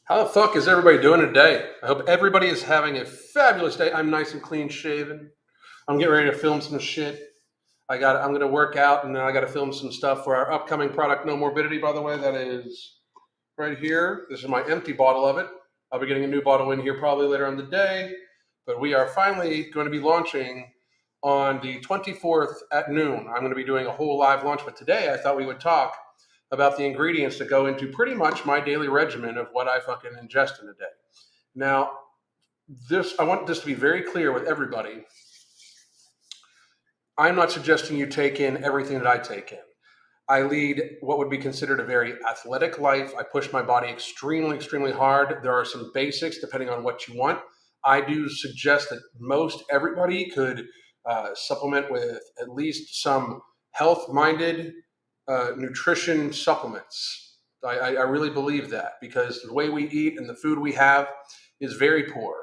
How the fuck is everybody doing today? I hope everybody is having a fabulous day. I'm nice and clean shaven. I'm getting ready to film some shit. I'm gonna work out and then I gotta film some stuff for our upcoming product, No Morbidity, by the way. That is right here. This is my empty bottle of it. I'll be getting a new bottle in here probably later on the day. But we are finally going to be launching on the 24th at noon. I'm going to be doing a whole live launch, but today I thought we would talk about the ingredients that go into pretty much my daily regimen of what I fucking ingest in a day. Now, I want this to be very clear with everybody. I'm not suggesting you take in everything that I take in. I lead what would be considered a very athletic life. I push my body extremely, extremely hard. There are some basics depending on what you want. I do suggest that most everybody could supplement with at least some health-minded nutrition supplements. I really believe that because the way we eat and the food we have is very poor.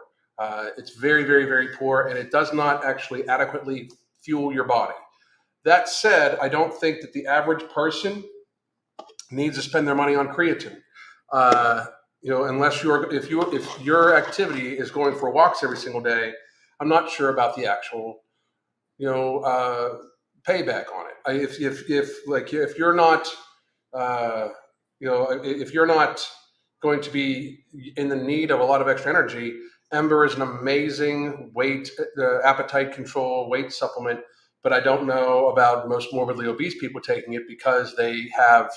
It's very, very, very poor, and it does not actually adequately fuel your body. That said, I don't think that the average person needs to spend their money on creatine. Unless if your activity is going for walks every single day, I'm not sure about the actual, payback on it. If you're not, if you're not going to be in the need of a lot of extra energy, Ember is an amazing appetite control weight supplement. But I don't know about most morbidly obese people taking it because they have,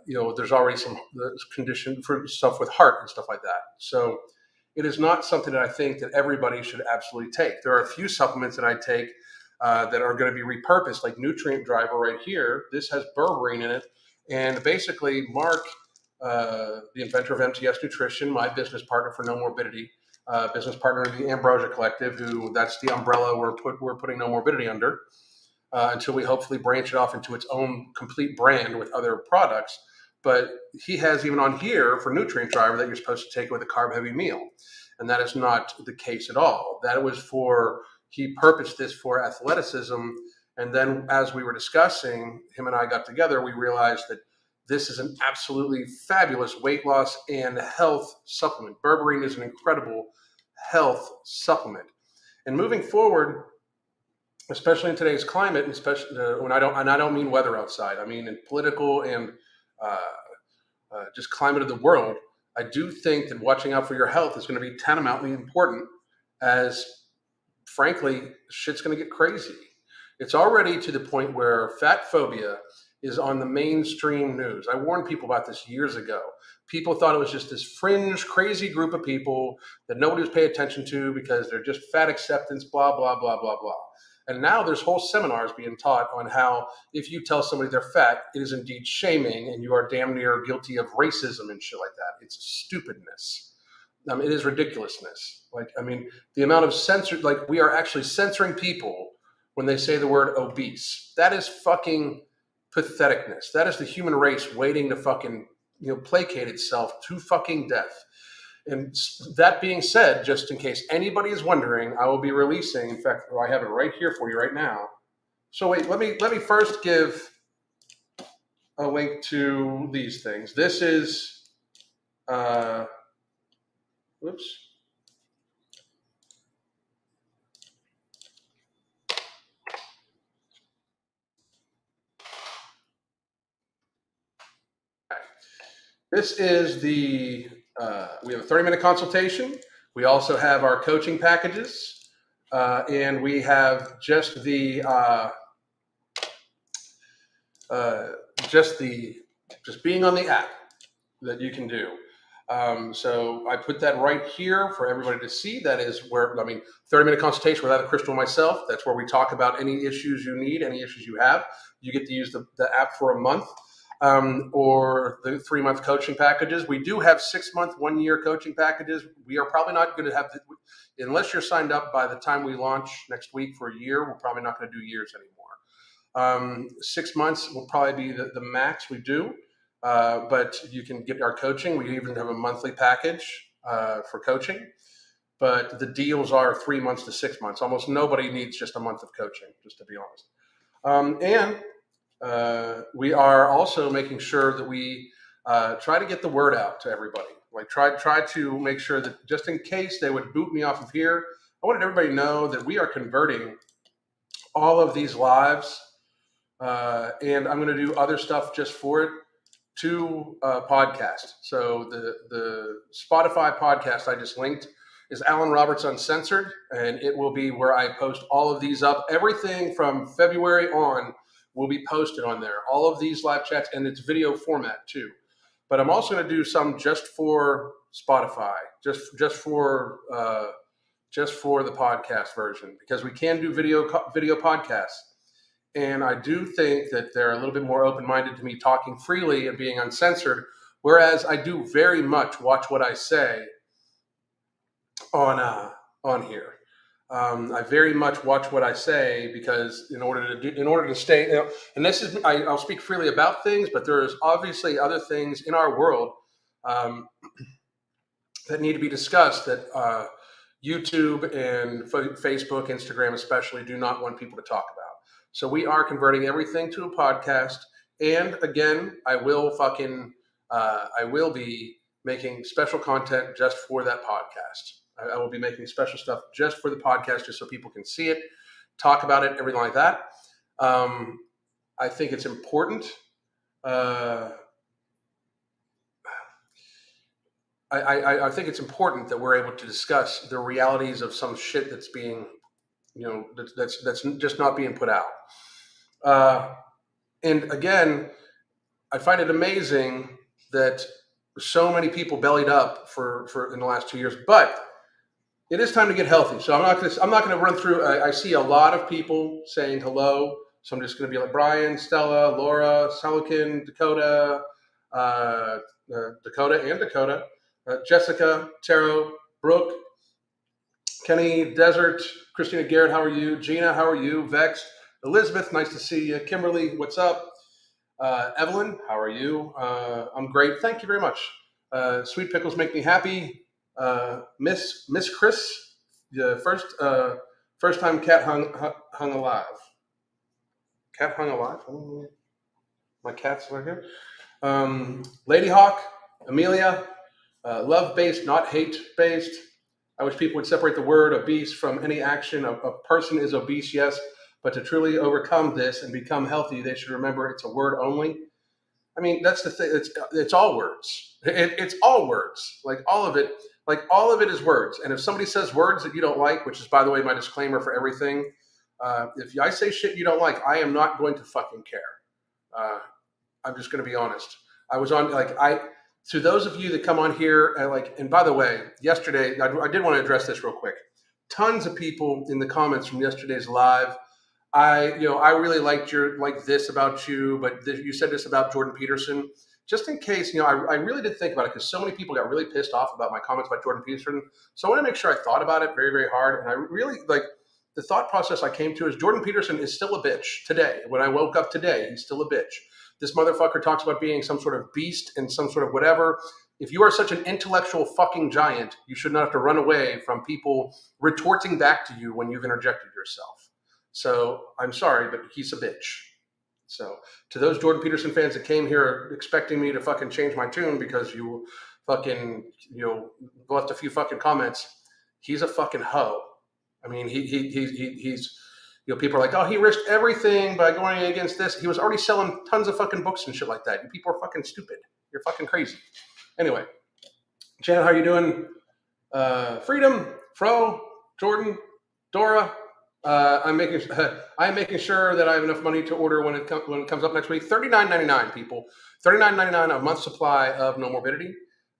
there's already some condition for stuff with heart and stuff like that. So it is not something that I think that everybody should absolutely take. There are a few supplements that I take that are going to be repurposed, like Nutrient Driver right here. This has berberine in it. And basically, Mark, the inventor of MTS Nutrition, my business partner for No Morbidity, business partner of the Ambrosia Collective, that's the umbrella we're putting No Morbidity under until we hopefully branch it off into its own complete brand with other products. But he has even on here for Nutrient Driver that you're supposed to take with a carb-heavy meal. And that is not the case at all. He purposed this for athleticism. And then as we were discussing, him and I got together, we realized that this is an absolutely fabulous weight loss and health supplement. Berberine is an incredible health supplement. And moving forward, especially in today's climate, and especially I don't mean weather outside, I mean in political and just climate of the world, I do think that watching out for your health is going to be tantamountly important as, frankly, shit's going to get crazy. It's already to the point where fat phobia is on the mainstream news. I warned people about this years ago. People thought it was just this fringe, crazy group of people that nobody was paying attention to because they're just fat acceptance, blah, blah, blah, blah, blah. And now there's whole seminars being taught on how if you tell somebody they're fat, it is indeed shaming and you are damn near guilty of racism and shit like that. It's stupidness. It is ridiculousness. The amount of we are actually censoring people when they say the word obese. That is fucking patheticness. That is the human race waiting to fucking, placate itself to fucking death. And that being said, just in case anybody is wondering, I will be releasing, in fact, I have it right here for you right now. So wait, let me first give a link to these things. This is, whoops. This is we have a 30-minute consultation. We also have our coaching packages, and we have just being on the app that you can do. So I put that right here for everybody to see. That is 30-minute consultation without a crystal myself. That's where we talk about any issues you need, any issues you have. You get to use the app for a month. Or the 3-month coaching packages. We do have 6-month, 1-year coaching packages. We are probably not going to have, unless you're signed up by the time we launch next week for a year, we're probably not going to do years anymore. 6 months will probably be the max we do, but you can get our coaching. We even have a monthly package for coaching, but the deals are 3 months to 6 months. Almost nobody needs just a month of coaching, just to be honest. We are also making sure that we try to get the word out to everybody. Like try to make sure that just in case they would boot me off of here, I wanted everybody to know that we are converting all of these lives, and I'm going to do other stuff just for it, to podcast. So the Spotify podcast I just linked is Alan Roberts Uncensored, and it will be where I post all of these up. Everything from February on will be posted on there. All of these live chats, and it's video format too. But I'm also going to do some just for Spotify, just for the podcast version, because we can do video podcasts. And I do think that they're a little bit more open-minded to me talking freely and being uncensored, whereas I do very much watch what I say on here. I very much watch what I say, because in order to stay, and this is, I'll speak freely about things, but there's obviously other things in our world that need to be discussed that YouTube and Facebook, Instagram especially, do not want people to talk about. So we are converting everything to a podcast. And again, I will be making special content just for that podcast. I will be making special stuff just for the podcast, just so people can see it, talk about it, everything like that. I think it's important. I think it's important that we're able to discuss the realities of some shit that's being, that's just not being put out. And again, I find it amazing that so many people bellied up for in the last 2 years, but it is time to get healthy. So I'm not going to run through. I see a lot of people saying hello, so I'm just going to be like Brian, Stella, Laura, Selikin, Dakota, Jessica, Taro, Brooke, Kenny, Desert, Christina Garrett, how are you? Gina, how are you? Vex, Elizabeth, nice to see you. Kimberly, what's up? Evelyn, how are you? I'm great. Thank you very much. Sweet pickles make me happy. Miss Chris, the first time cat hung alive. Cat hung alive? My cat's right here. Lady Hawk, Amelia, love-based, not hate-based. I wish people would separate the word obese from any action. A person is obese, yes, but to truly overcome this and become healthy, they should remember it's a word only. I mean, that's the thing. It's all words. It's all words. Like all of it is words. And if somebody says words that you don't like, which is, by the way, my disclaimer for everything, if I say shit you don't like, I am not going to fucking care. I'm just going to be honest. I was on, to those of you that come on here, and by the way, yesterday, I did want to address this real quick. Tons of people in the comments from yesterday's live. I really liked this about you, but you said this about Jordan Peterson. Just in case, I really did think about it, because so many people got really pissed off about my comments about Jordan Peterson. So I want to make sure I thought about it very, very hard. And I really, the thought process I came to is Jordan Peterson is still a bitch today. When I woke up today, he's still a bitch. This motherfucker talks about being some sort of beast and some sort of whatever. If you are such an intellectual fucking giant, you should not have to run away from people retorting back to you when you've interjected yourself. So I'm sorry, but he's a bitch. So to those Jordan Peterson fans that came here expecting me to fucking change my tune because you fucking, left a few fucking comments, he's a fucking hoe. I mean, he's people are like, oh, he risked everything by going against this. He was already selling tons of fucking books and shit like that. You people are fucking stupid. You're fucking crazy. Anyway, Jan, how are you doing? Freedom, Fro, Jordan, Dora. I'm making sure that I have enough money to order when it comes up next week. $39.99, people. $39.99 a month supply of No Morbidity,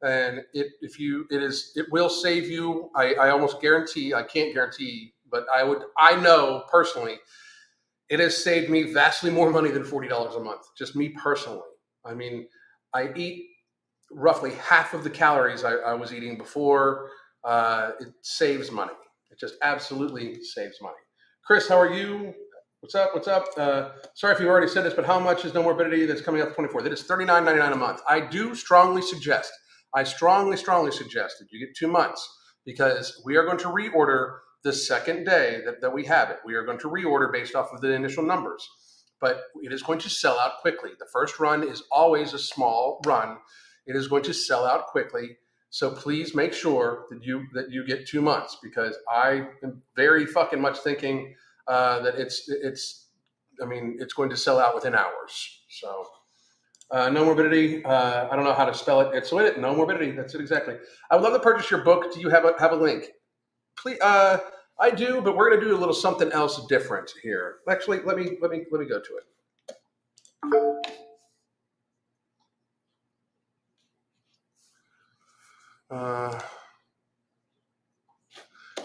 and it will save you. I almost guarantee. I can't guarantee, but I know personally, it has saved me vastly more money than $40 a month. Just me personally. I mean, I eat roughly half of the calories I was eating before. It saves money. It just absolutely saves money. Chris, how are you? What's up? Sorry if you've already said this, but how much is No Morbidity that's coming up 24? That is $39.99 a month. I strongly suggest that you get 2 months, because we are going to reorder the second day that we have it. We are going to reorder based off of the initial numbers. but it is going to sell out quickly. The first run is always a small run. It is going to sell out quickly. So please make sure that you get 2 months, because I am very fucking much thinking that it's going to sell out within hours. So No Morbidity. I don't know how to spell it. It's No Morbidity. That's it exactly. I would love to purchase your book. Do you have a link? Please. I do, but we're going to do a little something else different here. Actually, let me go to it.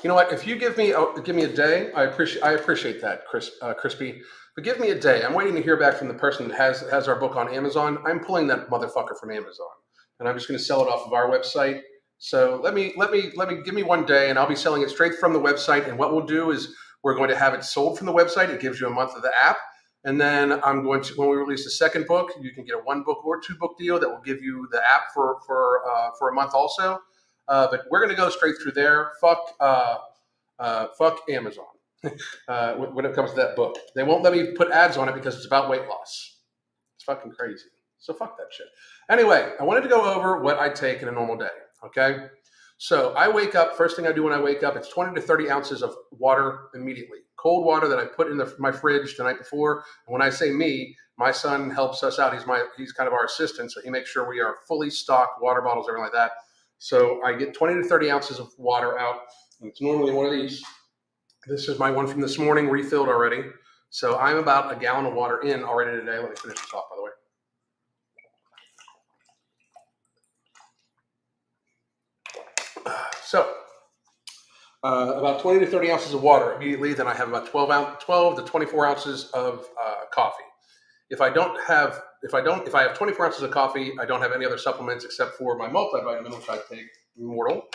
You know what? If you give me a day, I appreciate that, Crispy. But give me a day. I'm waiting to hear back from the person that has our book on Amazon. I'm pulling that motherfucker from Amazon, and I'm just going to sell it off of our website. So let me give me 1 day, and I'll be selling it straight from the website. And what we'll do is we're going to have it sold from the website. It gives you a month of the app, and then I'm going to, when we release the second book, you can get a 1 book or 2 book deal that will give you the app for a month also. But we're going to go straight through there. Fuck Amazon when it comes to that book. They won't let me put ads on it because it's about weight loss. It's fucking crazy. So fuck that shit. Anyway, I wanted to go over what I take in a normal day. Okay. So I wake up. First thing I do when I wake up, it's 20 to 30 ounces of water immediately. Cold water that I put in my fridge the night before. And when I say me, my son helps us out. He's kind of our assistant. So he makes sure we are fully stocked, water bottles, everything like that. So I get 20 to 30 ounces of water out. And it's normally one of these. This is my one from this morning, refilled already. So I'm about a gallon of water in already today. Let me finish this off, by the way. So about 20 to 30 ounces of water immediately. Then I have about 12 to 24 ounces of coffee. If I have 24 ounces of coffee, I don't have any other supplements except for my multivitamin, which I take, Immortal,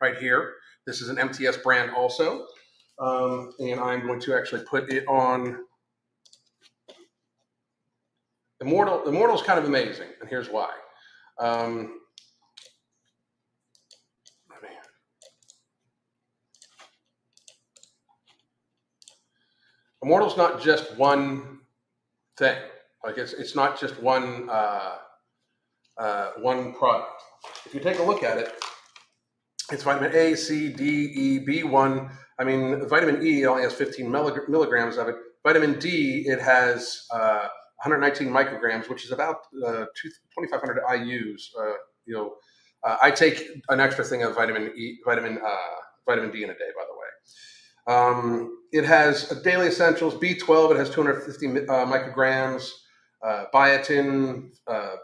right here. This is an MTS brand also. And I'm going to actually put it on. Immortal is kind of amazing, and here's why. Immortal's not just one thing. Like it's not just one product. If you take a look at it, it's vitamin A, C, D, E, B1. I mean, vitamin E only has 15 milligrams of it. Vitamin D, it has 119 micrograms, which is about 2,500 IUs. I take an extra thing of vitamin D in a day, by the way. It has daily essentials, B12, it has 250 micrograms, biotin,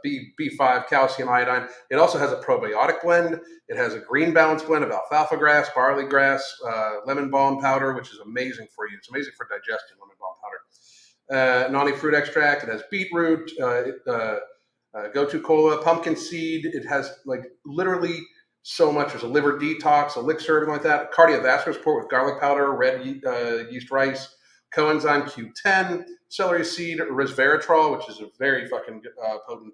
B5, calcium, iodine. It also has a probiotic blend. It has a green balance blend of alfalfa grass, barley grass, lemon balm powder, which is amazing for you. It's amazing for digestion, lemon balm powder. Noni fruit extract. It has beetroot, gotu kola, pumpkin seed. It has like literally so much. There's a liver detox, elixir, everything like that. Cardiovascular support with garlic powder, red yeast rice, coenzyme Q10, celery seed, resveratrol, which is a very fucking potent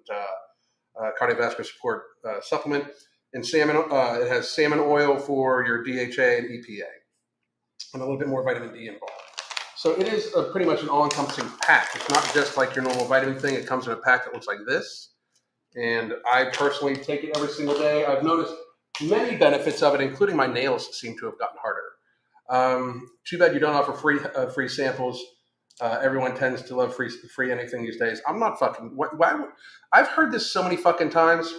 cardiovascular support supplement, and salmon. It has salmon oil for your DHA and EPA, and a little bit more vitamin D involved. So it is pretty much an all-encompassing pack. It's not just like your normal vitamin thing. It comes in a pack that looks like this, and I personally take it every single day. I've noticed many benefits of it, including my nails seem to have gotten harder. Too bad you don't offer free samples. Everyone tends to love free anything these days. I'm not fucking. Why? I've heard this so many fucking times.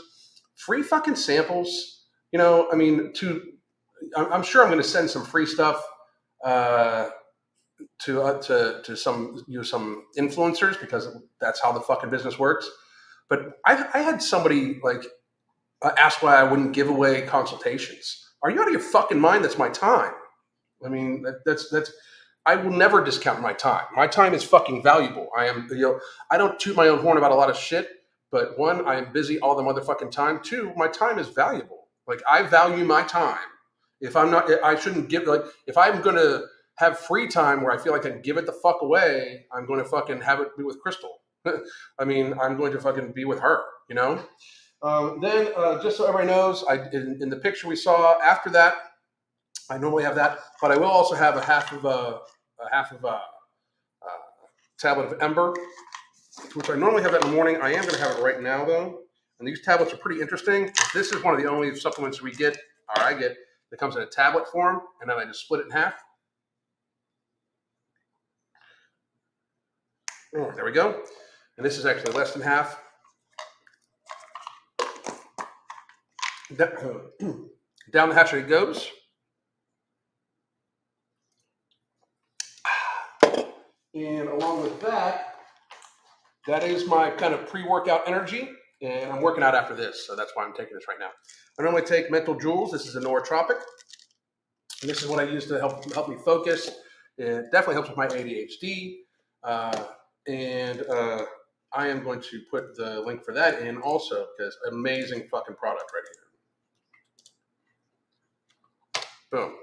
Free fucking samples. You know, I mean, I'm sure I'm going to send some free stuff to some some influencers, because that's how the fucking business works. But I had somebody like ask why I wouldn't give away consultations. Are you out of your fucking mind? That's my time. I mean, that's. I will never discount my time. My time is fucking valuable. I am, I don't toot my own horn about a lot of shit, but one, I am busy all the motherfucking time. Two, my time is valuable. Like, I value my time. If I'm not, I shouldn't give, like, if I'm going to have free time where I feel like I can give it the fuck away, I'm going to fucking have it be with Crystal. I mean, I'm going to fucking be with her, you know? Then, just so everybody knows, in the picture we saw after that, I normally have that, but I will also have a half of tablet of Ember, which I normally have that in the morning. I am going to have it right now, though. And these tablets are pretty interesting. This is one of the only supplements we get, or I get, that comes in a tablet form, and then I just split it in half. Oh, there we go. And this is actually less than half. Down the hatch it goes. And along with that, that is my kind of pre-workout energy. And I'm working out after this, so that's why I'm taking this right now. I normally take Mental Jewels. This is a nootropic. And this is what I use to help me focus. It definitely helps with my ADHD. I am going to put the link for that in also, because amazing fucking product right here. Boom.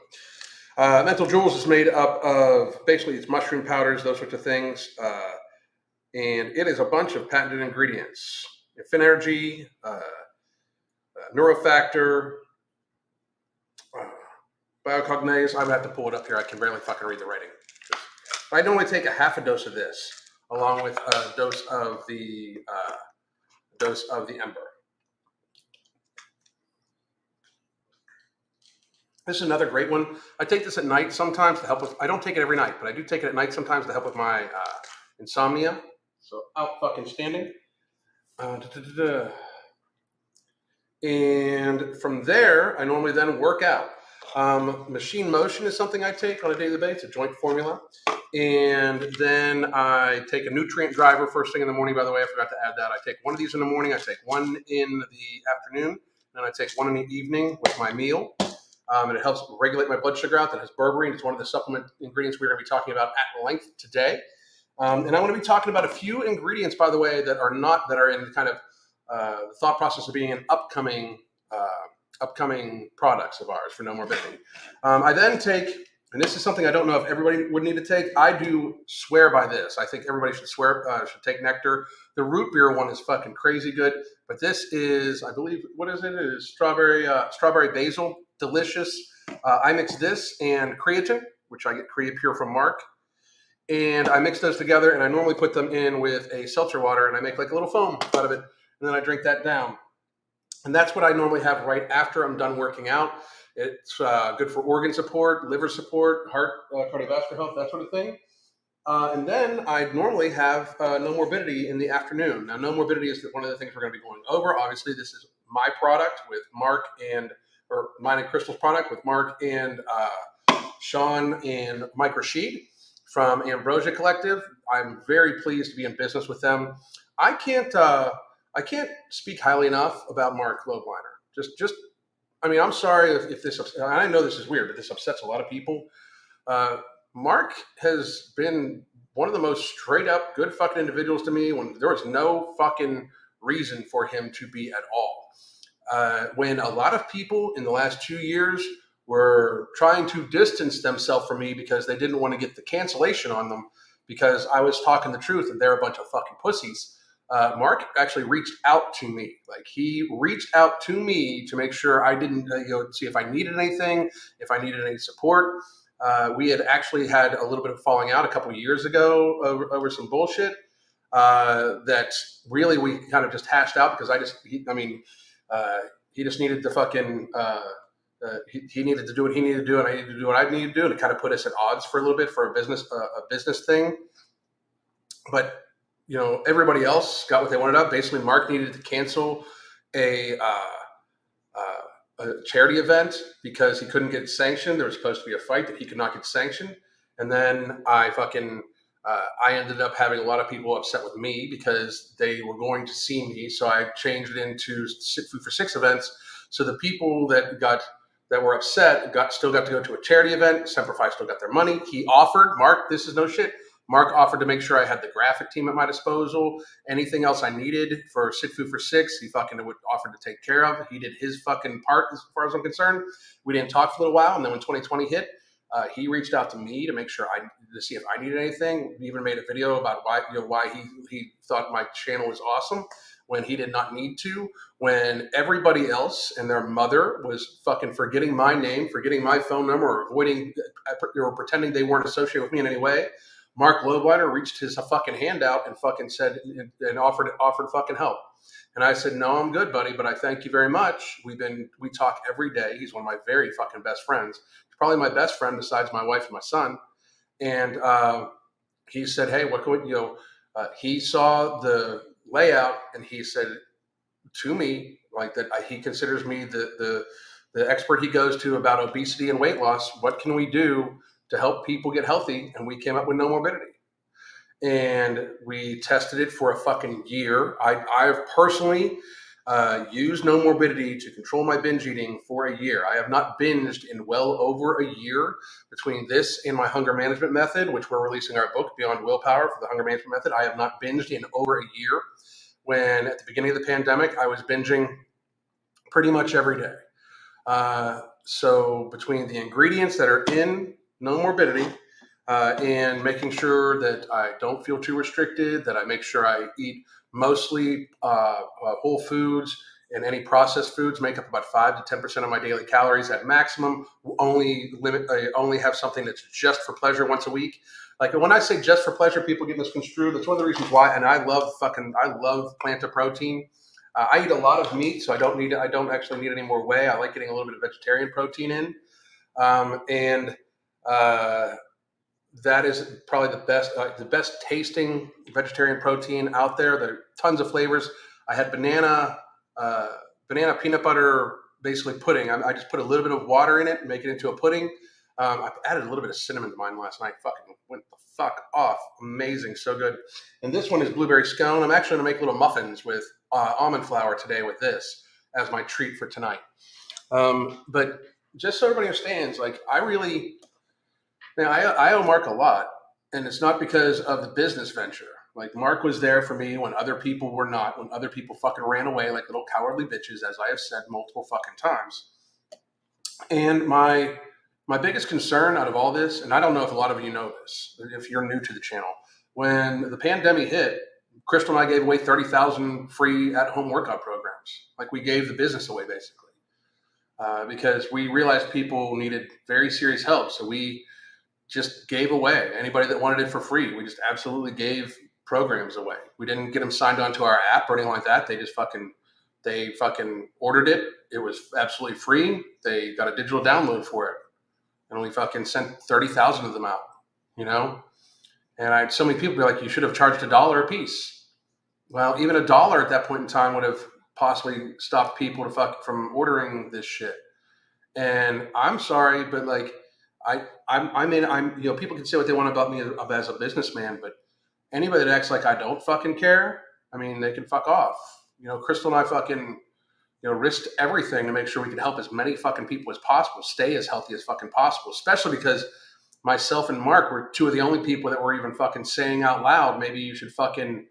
Mental Jewels is made up of, basically it's mushroom powders, those sorts of things. And it is a bunch of patented ingredients. Finergy, Neurofactor, Biocognase. I would have to pull it up here. I can barely fucking read the writing. I normally take a half a dose of this, along with a dose of the Ember. This is another great one. I take this at night sometimes to help with, I don't take it every night, but I do take it at night sometimes to help with my insomnia. So out fucking standing. And from there, I normally then work out. Machine Motion is something I take on a daily basis, a joint formula. And then I take a nutrient driver first thing in the morning. By the way, I forgot to add that. I take one of these in the morning. I take one in the afternoon. And I take one in the evening with my meal. And it helps regulate my blood sugar out. That has berberine. It's one of the supplement ingredients we're going to be talking about at length today. And I want to be talking about a few ingredients, by the way, that are in kind of the thought process of being an upcoming products of ours for No Morbidity. I then take, and this is something I don't know if everybody would need to take. I do swear by this. I think everybody should should take nectar. The root beer one is fucking crazy good, but this is, I believe, what is it? It is strawberry basil, delicious. I mix this and creatine, which I get Creapure from Mark. And I mix those together, and I normally put them in with a seltzer water, and I make like a little foam out of it, and then I drink that down. And that's what I normally have right after I'm done working out. It's good for organ support, liver support, heart, cardiovascular health, that sort of thing. And then I normally have No Morbidity in the afternoon. Now, No Morbidity is one of the things we're going to be going over. Obviously, this is my product with Mark or mine and Crystal's product with Mark and Sean and Mike Rashid from Ambrosia Collective. I'm very pleased to be in business with them. I can't speak highly enough about Mark Loveliner. I mean, I'm sorry if this, I know this is weird, but this upsets a lot of people. Mark has been one of the most straight up good fucking individuals to me when there was no fucking reason for him to be at all. When a lot of people in the last 2 years were trying to distance themselves from me because they didn't want to get the cancellation on them because I was talking the truth and they're a bunch of fucking pussies. Mark actually reached out to me. Like, he reached out to me to make sure I didn't, see if I needed anything, if I needed any support. We had actually had a little bit of falling out a couple of years ago over some bullshit that really we kind of just hashed out because he just needed to fucking, he needed to do what he needed to do, and I needed to do what I needed to do, and it kind of put us at odds for a little bit for a business thing. But everybody else got what they wanted out. Basically, Mark needed to cancel a charity event because he couldn't get sanctioned. There was supposed to be a fight that he could not get sanctioned, and then I ended up having a lot of people upset with me because they were going to see me. So I changed it into Food for Six events. So the people that were upset still got to go to a charity event. Semper Fi still got their money. He offered, Mark, this is no shit. Mark offered to make sure I had the graphic team at my disposal. Anything else I needed for Sit Food for Six, he fucking would offer to take care of. He did his fucking part as far as I'm concerned. We didn't talk for a little while, and then when 2020 hit, he reached out to me to make sure to see if I needed anything. We even made a video about why he thought my channel was awesome when he did not need to. When everybody else and their mother was fucking forgetting my name, forgetting my phone number, or avoiding or pretending they weren't associated with me in any way. Mark Lowrider reached his fucking hand out and fucking said and offered fucking help. And I said, no, I'm good, buddy, but I thank you very much. We talk every day. He's one of my very fucking best friends. He's probably my best friend besides my wife and my son. And he said, hey, what can we, he saw the layout and he said to me, like, that he considers me the expert he goes to about obesity and weight loss. What can we do to help people get healthy? And we came up with No Morbidity. And we tested it for a fucking year. I've personally used No Morbidity to control my binge eating for a year. I have not binged in well over a year between this and my hunger management method, which we're releasing our book, Beyond Willpower, for the hunger management method. I have not binged in over a year, when at the beginning of the pandemic, I was binging pretty much every day. So between the ingredients that are in No Morbidity, and making sure that I don't feel too restricted, that I make sure I eat mostly whole foods, and any processed foods make up about 5 to 10% of my daily calories at maximum. I only have something that's just for pleasure once a week. Like, when I say just for pleasure, people get misconstrued. That's one of the reasons why. And I love plant protein. I eat a lot of meat, so I don't actually need any more whey. I like getting a little bit of vegetarian protein in, and that is probably the best tasting vegetarian protein out there. There are tons of flavors. I had banana peanut butter, basically pudding. I just put a little bit of water in it and make it into a pudding. I added a little bit of cinnamon to mine last night. Fucking went the fuck off. Amazing. So good. And this one is blueberry scone. I'm actually going to make little muffins with almond flour today with this as my treat for tonight. But just so everybody understands, like, I owe Mark a lot, and it's not because of the business venture. Like, Mark was there for me when other people were not, when other people fucking ran away like little cowardly bitches, as I have said multiple fucking times. And my biggest concern out of all this, and I don't know if a lot of you know this, if you're new to the channel, when the pandemic hit, Crystal and I gave away 30,000 free at-home workout programs. Like, we gave the business away, basically, because we realized people needed very serious help. So we just gave away anybody that wanted it for free. We just absolutely gave programs away. We didn't get them signed onto our app or anything like that. They just fucking ordered it. It was absolutely free. They got a digital download for it, and we fucking sent 30,000 of them out, And I had so many people be like, you should have charged $1 a piece. Well, even $1 at that point in time would have possibly stopped people from ordering this shit. And I'm sorry, but like, people can say what they want about me as a businessman, but anybody that acts like I don't fucking care, I mean, they can fuck off. Crystal and I fucking, risked everything to make sure we could help as many fucking people as possible, stay as healthy as fucking possible, especially because myself and Mark were two of the only people that were even fucking saying out loud, maybe you should fucking,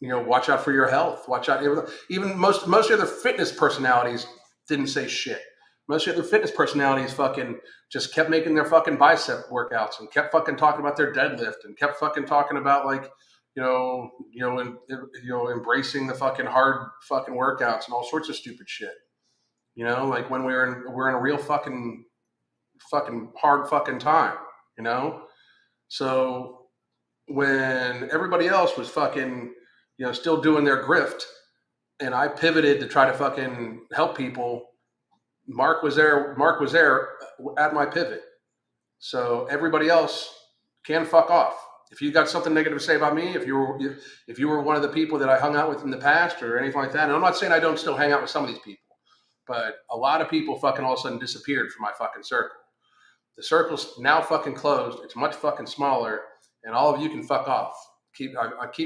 watch out for your health. Watch out. Even most of the other fitness personalities didn't say shit. Most of the other fitness personalities fucking just kept making their fucking bicep workouts and kept fucking talking about their deadlift and kept fucking talking about, like, embracing the fucking hard fucking workouts and all sorts of stupid shit. Like, when we're in a real fucking hard fucking time. So when everybody else was fucking, still doing their grift, and I pivoted to try to fucking help people, Mark was there at my pivot. So everybody else can fuck off. If you got something negative to say about me, if you were one of the people that I hung out with in the past or anything like that, and I'm not saying I don't still hang out with some of these people, but a lot of people fucking all of a sudden disappeared from my fucking circle. The circle's now fucking closed. It's much fucking smaller, and all of you can fuck off. Keep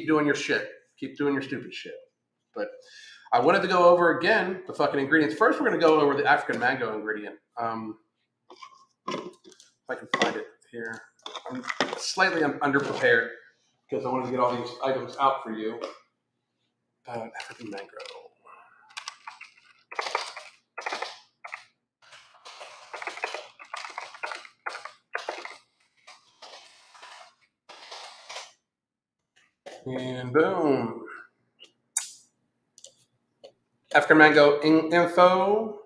doing your shit. Keep doing your stupid shit. But I wanted to go over again the fucking ingredients. First, we're going to go over the African mango ingredient. If I can find it here. I'm slightly underprepared because I wanted to get all these items out for you. African mango. And boom. African mango info.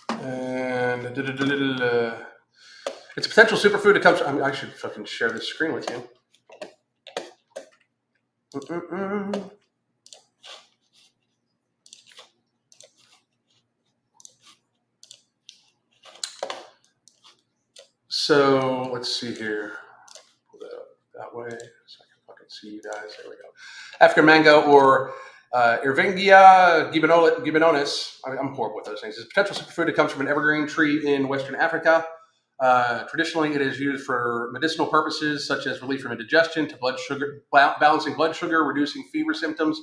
And And it's a potential superfood. It comes. I should fucking share this screen with you. So let's see here. Pull that up that way so I can fucking see you guys. There we go. African mango or Ervingia gibbononis. I'm horrible with those things. It's a potential superfood. It comes from an evergreen tree in Western Africa. Traditionally, it is used for medicinal purposes, such as relief from indigestion, to blood sugar, balancing blood sugar, reducing fever symptoms.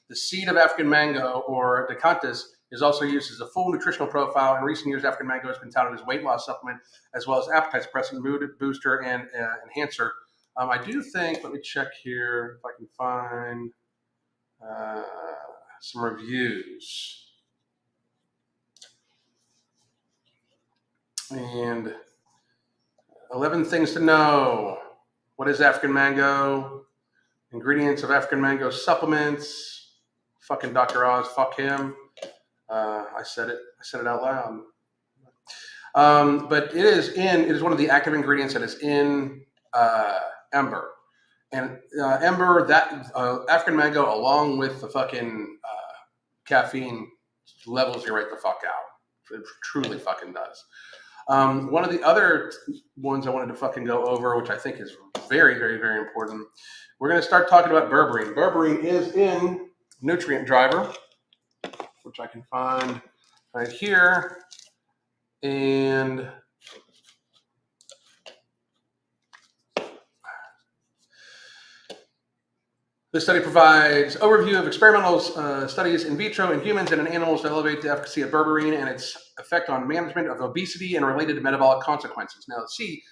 The seed of African mango, or Decanthus, is also used as a full nutritional profile. In recent years, African mango has been touted as a weight loss supplement, as well as appetite suppressant, mood booster, and enhancer. I do think, let me check here if I can find some reviews. And 11 things to know. What is African mango? Ingredients of African mango supplements. Fucking Dr. Oz, fuck him. I said it out loud. But it is one of the active ingredients that is in Ember. And Ember, that African mango, along with the fucking caffeine, levels you right the fuck out. It truly fucking does. One of the other ones I wanted to fucking go over, which I think is very, very, very important, we're going to start talking about berberine. Berberine is in Nutrient Driver, which I can find right here. And this study provides overview of experimental studies in vitro in humans and in animals to elevate the efficacy of berberine and its effect on management of obesity and related metabolic consequences. Now, see,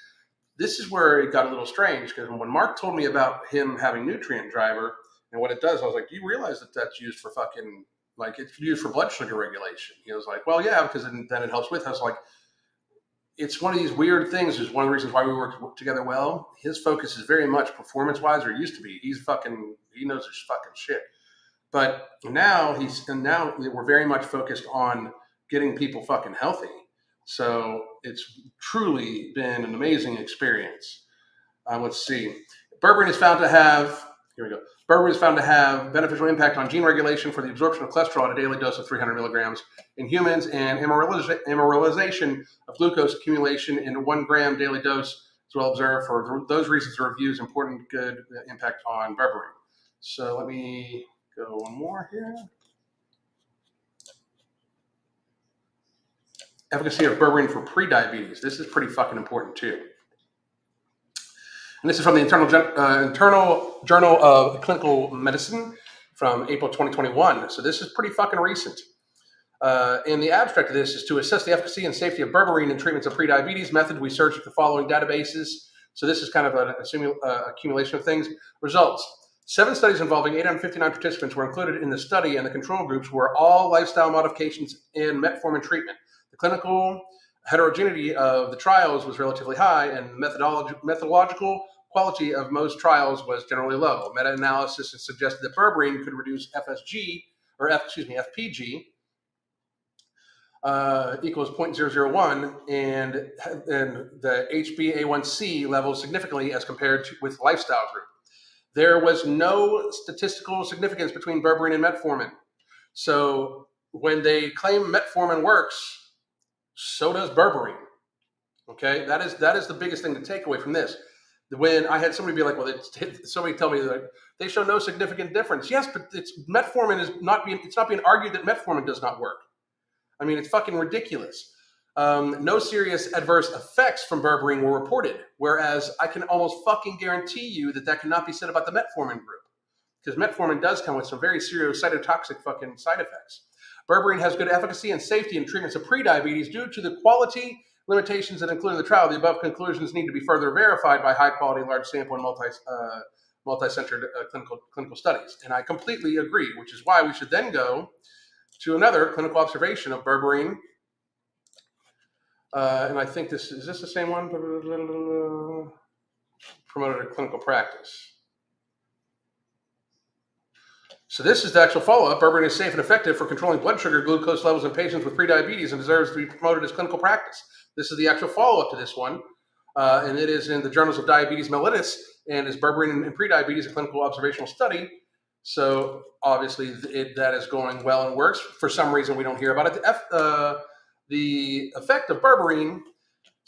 this is where it got a little strange, because when Mark told me about him having Nutrient Driver and what it does, I was like, do you realize that that's used for fucking, like, it's used for blood sugar regulation? He was like, well, yeah, because then it helps with. I was like, it's one of these weird things. Is one of the reasons why we work together well. His focus is very much performance-wise, or used to be. He knows his fucking shit. But now we're very much focused on getting people fucking healthy. So it's truly been an amazing experience. Let's see. Berberine is found to have, Berberine is found to have beneficial impact on gene regulation for the absorption of cholesterol at a daily dose of 300 milligrams in humans, and immortalization of glucose accumulation in 1 gram daily dose is well observed. For those reasons, the review is important, good impact on berberine. So let me go one more here. Efficacy of berberine for prediabetes. This is pretty fucking important too. And this is from the Internal Journal of Clinical Medicine from April 2021. So this is pretty fucking recent. And the abstract of this is to assess the efficacy and safety of berberine in treatments of prediabetes. Method, we searched the following databases. So this is kind of an accumulation of things. Results. 7 studies involving 859 participants were included in the study, and the control groups were all lifestyle modifications and metformin treatment. The clinical heterogeneity of the trials was relatively high, and methodological quality of most trials was generally low. Meta-analysis suggested that berberine could reduce FPG equals 0.001, and the HbA1c levels significantly as compared with lifestyle group. There was no statistical significance between berberine and metformin. So when they claim metformin works, so does berberine. Okay, that is the biggest thing to take away from this. When I had somebody be like, well, somebody tell me that they show no significant difference. Yes, but metformin is not being argued that metformin does not work. I mean, it's fucking ridiculous. No serious adverse effects from berberine were reported, whereas I can almost fucking guarantee you that cannot be said about the metformin group, because metformin does come with some very serious cytotoxic fucking side effects. Berberine has good efficacy and safety in treatments of prediabetes due to the quality limitations that include in the trial. The above conclusions need to be further verified by high-quality, large sample, and multi-centered clinical studies. And I completely agree, which is why we should then go to another clinical observation of berberine. And I think is this the same one? Promoted a clinical practice. So this is the actual follow-up. Berberine is safe and effective for controlling blood sugar glucose levels in patients with prediabetes and deserves to be promoted as clinical practice. This is the actual follow-up to this one, and it is in the Journals of Diabetes Mellitus, and is Berberine in prediabetes, a clinical observational study. So obviously that is going well and works. For some reason, we don't hear about it. The effect of Berberine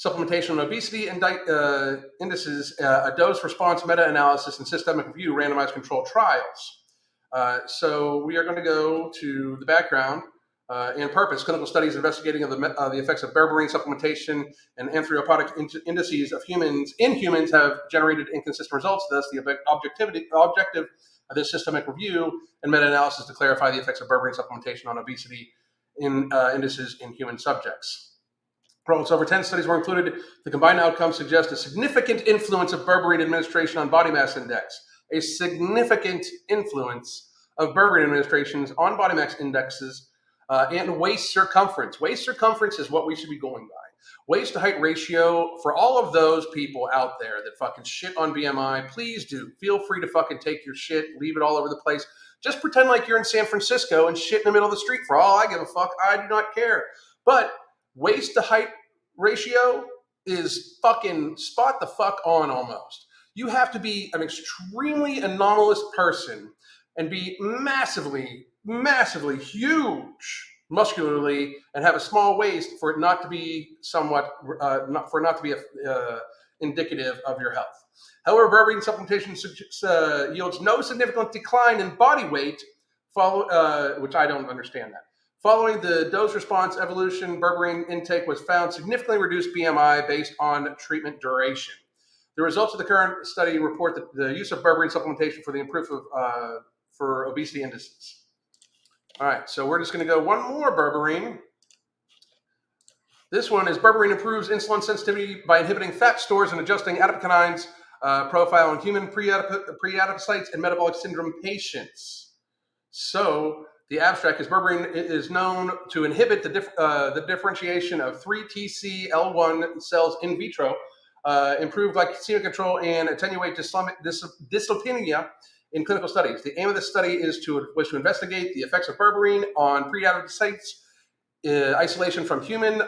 supplementation on obesity and indices, a dose-response meta-analysis and systemic review randomized controlled trials. So we are going to go to the background and purpose. Clinical studies investigating the effects of berberine supplementation and anthropotic indices of humans have generated inconsistent results. Thus, the objective of this systemic review and meta-analysis to clarify the effects of berberine supplementation on obesity indices in human subjects. Results over 10 studies were included. The combined outcomes suggest a significant influence of berberine administration on body mass index. A significant influence of berberine administrations on body mass indexes and waist circumference. Waist circumference is what we should be going by. Waist to height ratio, for all of those people out there that fucking shit on BMI, please do. Feel free to fucking take your shit, leave it all over the place. Just pretend like you're in San Francisco and shit in the middle of the street. For all I give a fuck, I do not care. But waist to height ratio is fucking spot the fuck on almost. You have to be an extremely anomalous person and be massively, massively huge muscularly and have a small waist for it not to be somewhat, indicative of your health. However, berberine supplementation yields no significant decline in body weight, which I don't understand that. Following the dose-response evolution, berberine intake was found significantly reduced BMI based on treatment duration. The results of the current study report that the use of berberine supplementation for the improvement for obesity indices. All right, so we're just going to go one more berberine. This one is berberine improves insulin sensitivity by inhibiting fat stores and adjusting adipokinase profile in human pre-adipocytes and metabolic syndrome patients. So the abstract is berberine is known to inhibit the differentiation of 3-TCL1 cells in vitro, improve glycemic control, and attenuate dyslipidemia in clinical studies. The aim of this study was to investigate the effects of berberine on pre-adipocytes, isolation from human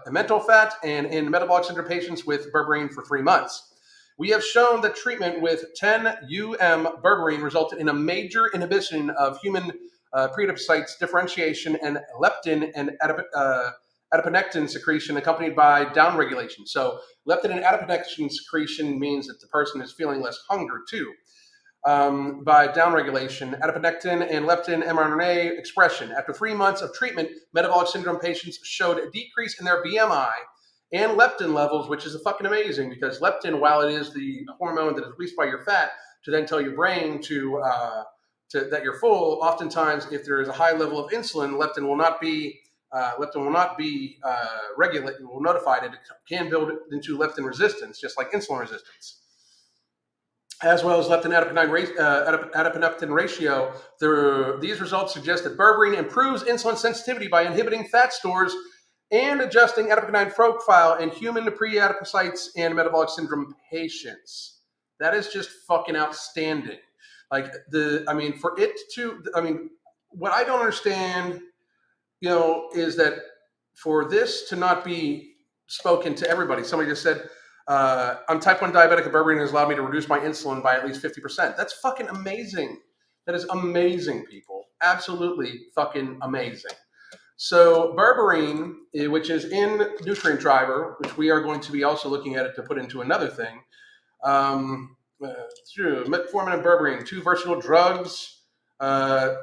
mental fat, and in metabolic syndrome patients with berberine for 3 months. We have shown that treatment with 10 berberine resulted in a major inhibition of human pre-adipocytes differentiation and leptin and adiponectin secretion accompanied by downregulation. So leptin and adiponectin secretion means that the person is feeling less hunger too. By downregulation, adiponectin and leptin mRNA expression. After 3 months of treatment, metabolic syndrome patients showed a decrease in their BMI and leptin levels, which is fucking amazing because leptin, while it is the hormone that is released by your fat to then tell your brain that you're full, oftentimes if there is a high level of insulin, leptin will not be regulated, will notify it. It can build into leptin resistance, just like insulin resistance. As well as leptin adiponectin ratio, these results suggest that berberine improves insulin sensitivity by inhibiting fat stores and adjusting adiponectin profile in human pre-adipocytes and metabolic syndrome patients. That is just fucking outstanding. What I don't understand, is that for this to not be spoken to everybody. Somebody just said, I'm type 1 diabetic and berberine has allowed me to reduce my insulin by at least 50%. That's fucking amazing. That is amazing, people. Absolutely fucking amazing. So berberine, which is in Nutrient Driver, which we are going to be also looking at it to put into another thing. Metformin and berberine, 2 versatile drugs.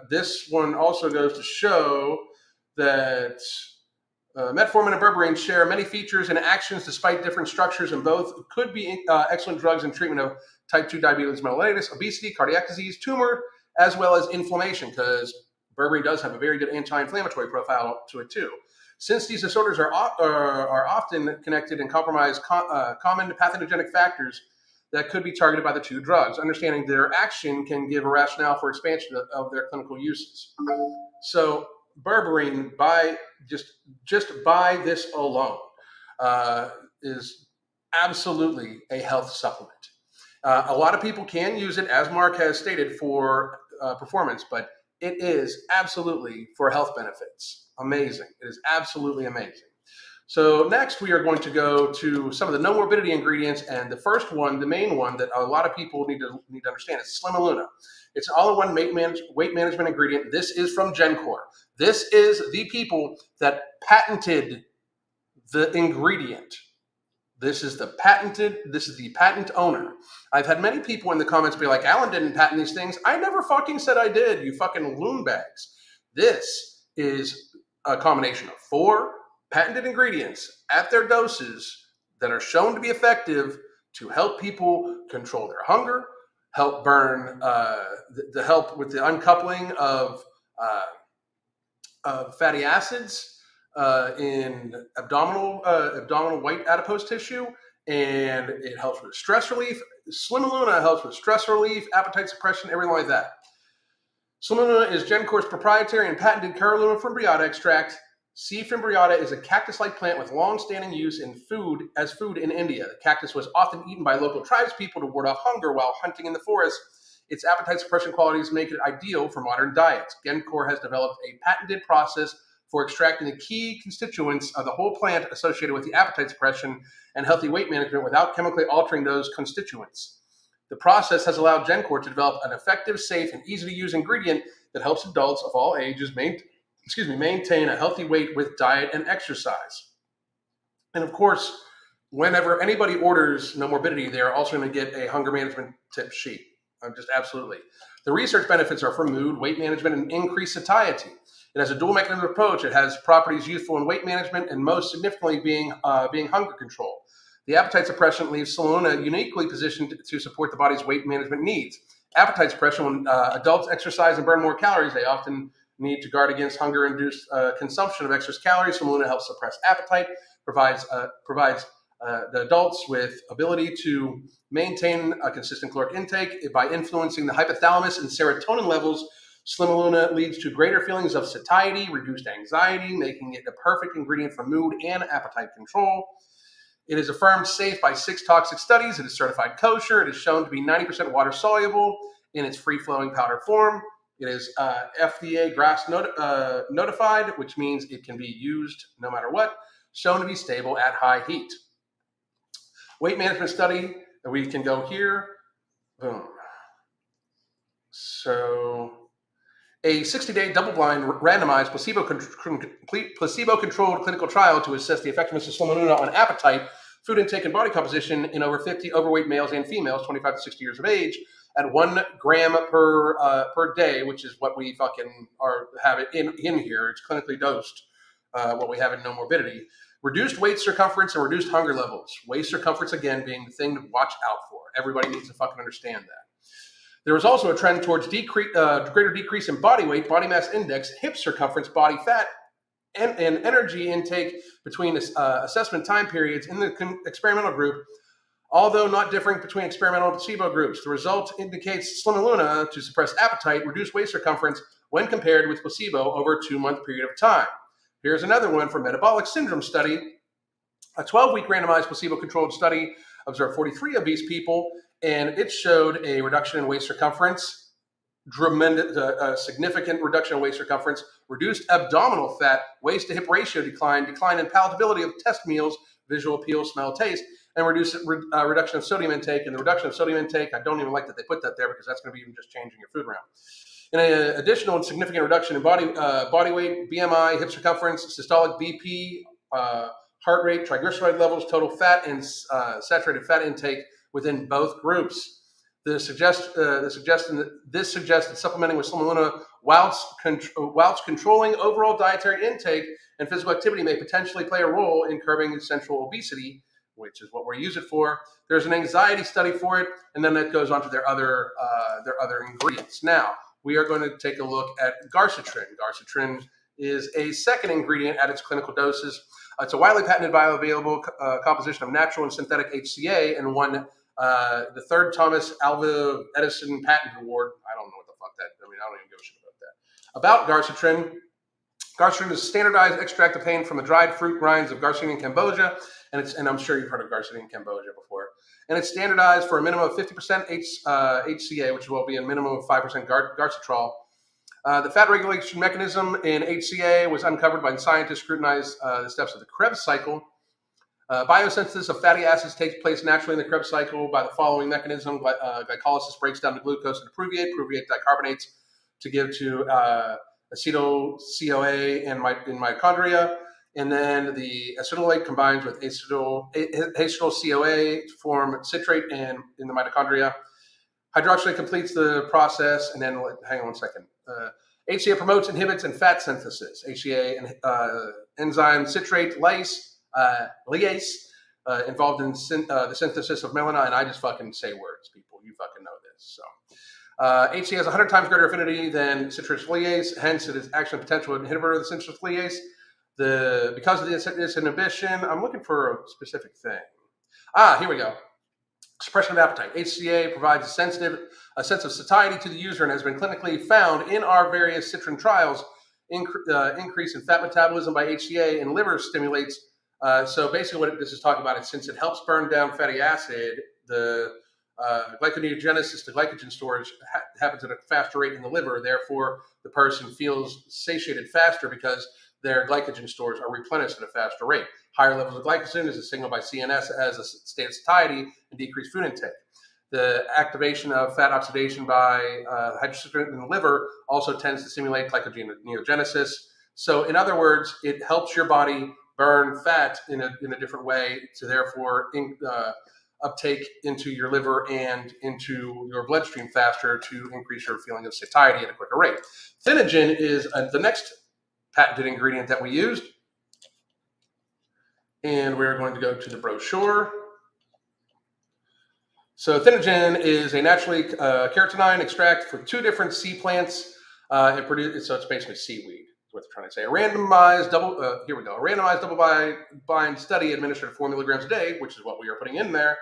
This one also goes to show that metformin and berberine share many features and actions despite different structures, and both could be excellent drugs in treatment of type 2 diabetes mellitus, obesity, cardiac disease, tumor, as well as inflammation, because berberine does have a very good anti-inflammatory profile to it too. Since these disorders are often connected and compromise common pathogenic factors that could be targeted by the 2 drugs, understanding their action can give a rationale for expansion of their clinical uses. So berberine, just by this alone, is absolutely a health supplement. A lot of people can use it, as Mark has stated, for performance, but it is absolutely for health benefits. Amazing. It is absolutely amazing. So next we are going to go to some of the no morbidity ingredients, and the first one, the main one that a lot of people need to understand is Slimoluna. It's an all-in-one weight management ingredient. This is from Gencor. This is the people that patented the ingredient. This is the patent owner. I've had many people in the comments be like, Alan didn't patent these things. I never fucking said I did, you fucking loon bags. This is a combination of 4 patented ingredients at their doses that are shown to be effective to help people control their hunger, help burn, help with the uncoupling of fatty acids in abdominal white adipose tissue, and it helps with stress relief. Slimoluna helps with stress relief, appetite suppression, everything like that. Slimoluna is Gencor's proprietary and patented Carolina fimbriata extract. C. fimbriata is a cactus-like plant with long-standing use in food in India. The cactus was often eaten by local tribespeople to ward off hunger while hunting in the forest. Its appetite suppression qualities make it ideal for modern diets. Gencor has developed a patented process for extracting the key constituents of the whole plant associated with the appetite suppression and healthy weight management without chemically altering those constituents. The process has allowed Gencor to develop an effective, safe, and easy-to-use ingredient that helps adults of all ages maintain a healthy weight with diet and exercise. And of course, whenever anybody orders No Morbidity, they are also going to get a hunger management tip sheet. Just absolutely. The research benefits are for mood, weight management, and increased satiety. It has a dual mechanism approach. It has properties useful in weight management and most significantly being hunger control. The appetite suppression leaves Slimoluna uniquely positioned to support the body's weight management needs. Appetite suppression, when adults exercise and burn more calories, they often need to guard against hunger-induced consumption of excess calories. Slimoluna helps suppress appetite, provides the adults with ability to maintain a consistent caloric intake by influencing the hypothalamus and serotonin levels. Slimoluna leads to greater feelings of satiety, reduced anxiety, making it the perfect ingredient for mood and appetite control. It is affirmed safe by 6 toxic studies. It is certified kosher. It is shown to be 90% water soluble in its free-flowing powder form. It is FDA GRAS notified, which means it can be used no matter what. Shown to be stable at high heat. Weight management study, we can go here. Boom. So a 60-day double-blind randomized placebo-controlled clinical trial to assess the effectiveness of Slimoluna on appetite, food intake, and body composition in over 50 overweight males and females, 25 to 60 years of age, at 1 gram per day, which is what we fucking have it in here. It's clinically dosed, what we have in No Morbidity. Reduced waist circumference and reduced hunger levels. Waist circumference, again, being the thing to watch out for. Everybody needs to fucking understand that. There was also a trend towards greater decrease in body weight, body mass index, hip circumference, body fat, and energy intake between assessment time periods in the experimental group, although not differing between experimental and placebo groups. The result indicates Slimoluna to suppress appetite, reduce waist circumference when compared with placebo over a 2-month period of time. Here's another one for metabolic syndrome study. A 12-week randomized placebo-controlled study observed 43 obese people, and it showed a reduction in waist circumference, a significant reduction in waist circumference, reduced abdominal fat, waist to hip ratio decline in palatability of test meals, visual appeal, smell, taste, and reduction of sodium intake. And the reduction of sodium intake, I don't even like that they put that there because that's going to be even just changing your food around. And an additional and significant reduction in body weight, BMI, hip circumference, systolic BP, heart rate, triglyceride levels, total fat, and saturated fat intake within both groups. This suggests that supplementing with Slimoluna whilst controlling overall dietary intake and physical activity may potentially play a role in curbing central obesity, which is what we use it for. There's an anxiety study for it, and then that goes on to their other ingredients. Now, we are going to take a look at Garcitrin. Garcitrin is a second ingredient at its clinical doses. It's a widely patented bioavailable composition of natural and synthetic HCA and won the 3rd Thomas Alva Edison Patent Award. I don't know what the fuck that, I don't even give a shit about that. About Garcitrin. Garcitrin is a standardized extract obtained from the dried fruit rinds of Garcinia cambogia and I'm sure you've heard of Garcitrin in Cambodia before. And it's standardized for a minimum of 50% HCA, which will be a minimum of 5% Garcitrol. The fat regulation mechanism in HCA was uncovered by scientists scrutinized the steps of the Krebs cycle. Biosynthesis of fatty acids takes place naturally in the Krebs cycle by the following mechanism. Glycolysis breaks down the glucose into pruviate dicarbonates to give to acetyl-CoA in mitochondria. And then the acetylate combines with acetyl-CoA to form citrate in the mitochondria. Hydroxylate completes the process, and then, hang on one second. HCA promotes, inhibits, and fat synthesis. HCA and enzyme citrate lyase involved in the synthesis of melanine. And I just fucking say words, people. You fucking know this. So HCA has 100 times greater affinity than citrate lyase. Hence, it is actually a potential inhibitor of the citrate lyase. Because of this inhibition, I'm looking for a specific thing. Here we go. Suppression of appetite. HCA provides a sense of satiety to the user and has been clinically found in our various citrin trials. Increase in fat metabolism by HCA in liver stimulates. So basically what this is talking about is since it helps burn down fatty acid, the glyconeogenesis to glycogen storage happens at a faster rate in the liver. Therefore, the person feels satiated faster because their glycogen stores are replenished at a faster rate. Higher levels of glycogen is a signal by CNS as a state of satiety and decreased food intake. The activation of fat oxidation by hydroxystrate in the liver also tends to stimulate glyconeogenesis. So in other words, it helps your body burn fat in a different way to therefore uptake into your liver and into your bloodstream faster to increase your feeling of satiety at a quicker rate. Thinogen is the next patented ingredient that we used. And we're going to go to the brochure. So Thinogen is a naturally keratinine extract for 2 different sea plants. So it's basically seaweed, is what they're trying to say. A randomized double-blind study administered 4 milligrams a day, which is what we are putting in there,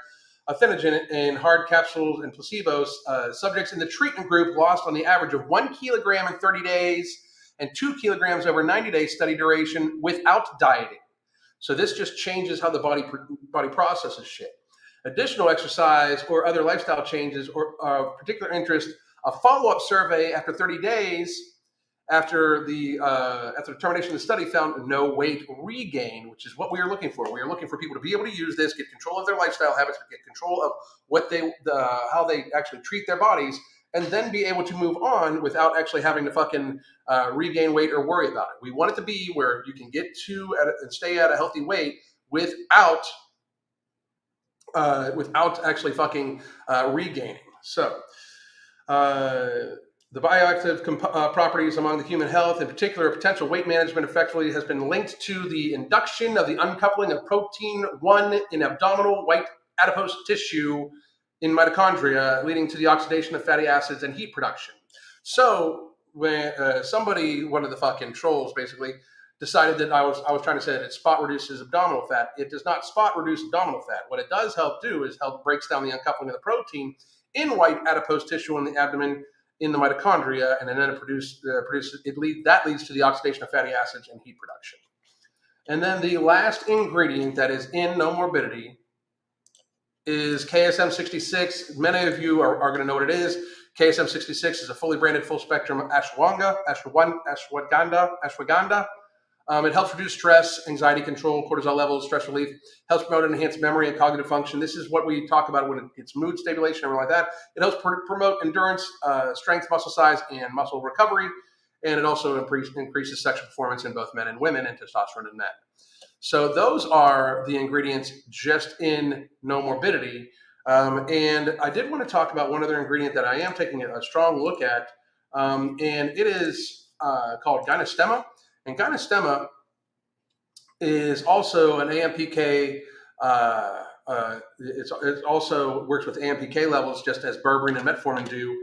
of Thinogen in hard capsules and placebos. Subjects in the treatment group lost on the average of 1 kilogram in 30 days and 2 kilograms over 90-day study duration without dieting. So this just changes how the body processes shit. Additional exercise or other lifestyle changes or of particular interest, a follow-up survey after 30 days after the termination of the study found no weight regain, which is what we are looking for. We are looking for people to be able to use this, get control of their lifestyle habits, get control of how they actually treat their bodies, and then be able to move on without actually having to fucking regain weight or worry about it. We want it to be where you can get to and stay at a healthy weight without actually fucking regaining. So the bioactive properties among the human health, in particular potential weight management effectively, has been linked to the induction of the uncoupling of protein 1 in abdominal white adipose tissue in mitochondria, leading to the oxidation of fatty acids and heat production. So when one of the fucking trolls basically decided that I was trying to say that it spot reduces abdominal fat. It does not spot reduce abdominal fat. What it does help do is help breaks down the uncoupling of the protein in white adipose tissue in the abdomen in the mitochondria, and then it that leads to the oxidation of fatty acids and heat production. And then the last ingredient that is in No Morbidity is KSM66. Many of you are going to know what it is. KSM66 is a fully branded full-spectrum ashwagandha. It helps reduce stress, anxiety control, cortisol levels, stress relief, helps promote and enhance memory and cognitive function. This is what we talk about when it's mood stabilization, everything like that. It helps promote endurance, strength, muscle size, and muscle recovery. And it also increases sexual performance in both men and women and testosterone in men. So those are the ingredients just in No Morbidity. And I did want to talk about one other ingredient that I am taking a strong look at, and it is called Gynostema. And Gynostema is also an AMPK. It also works with AMPK levels, just as Berberine and Metformin do.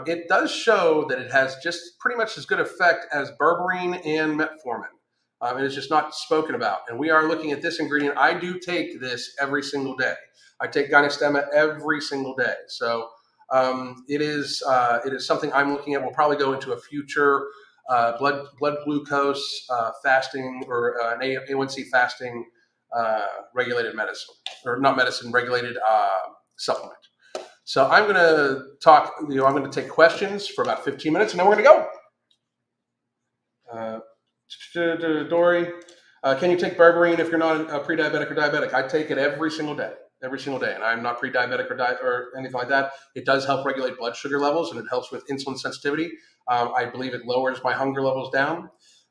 It does show that it has just pretty much as good effect as Berberine and Metformin. It is just not spoken about. And we are looking at this ingredient. I do take this every single day. I take Gynostema every single day. So it is something I'm looking at. We'll probably go into a future blood glucose fasting or an A1C fasting regulated medicine, or not medicine, regulated supplement. So I'm going to talk, I'm going to take questions for about 15 minutes, and then we're going to go. Dory, can you take Berberine if you're not a pre-diabetic or diabetic? I take it every single day, and I'm not pre-diabetic or anything like that. It does help regulate blood sugar levels, and it helps with insulin sensitivity. I believe it lowers my hunger levels down.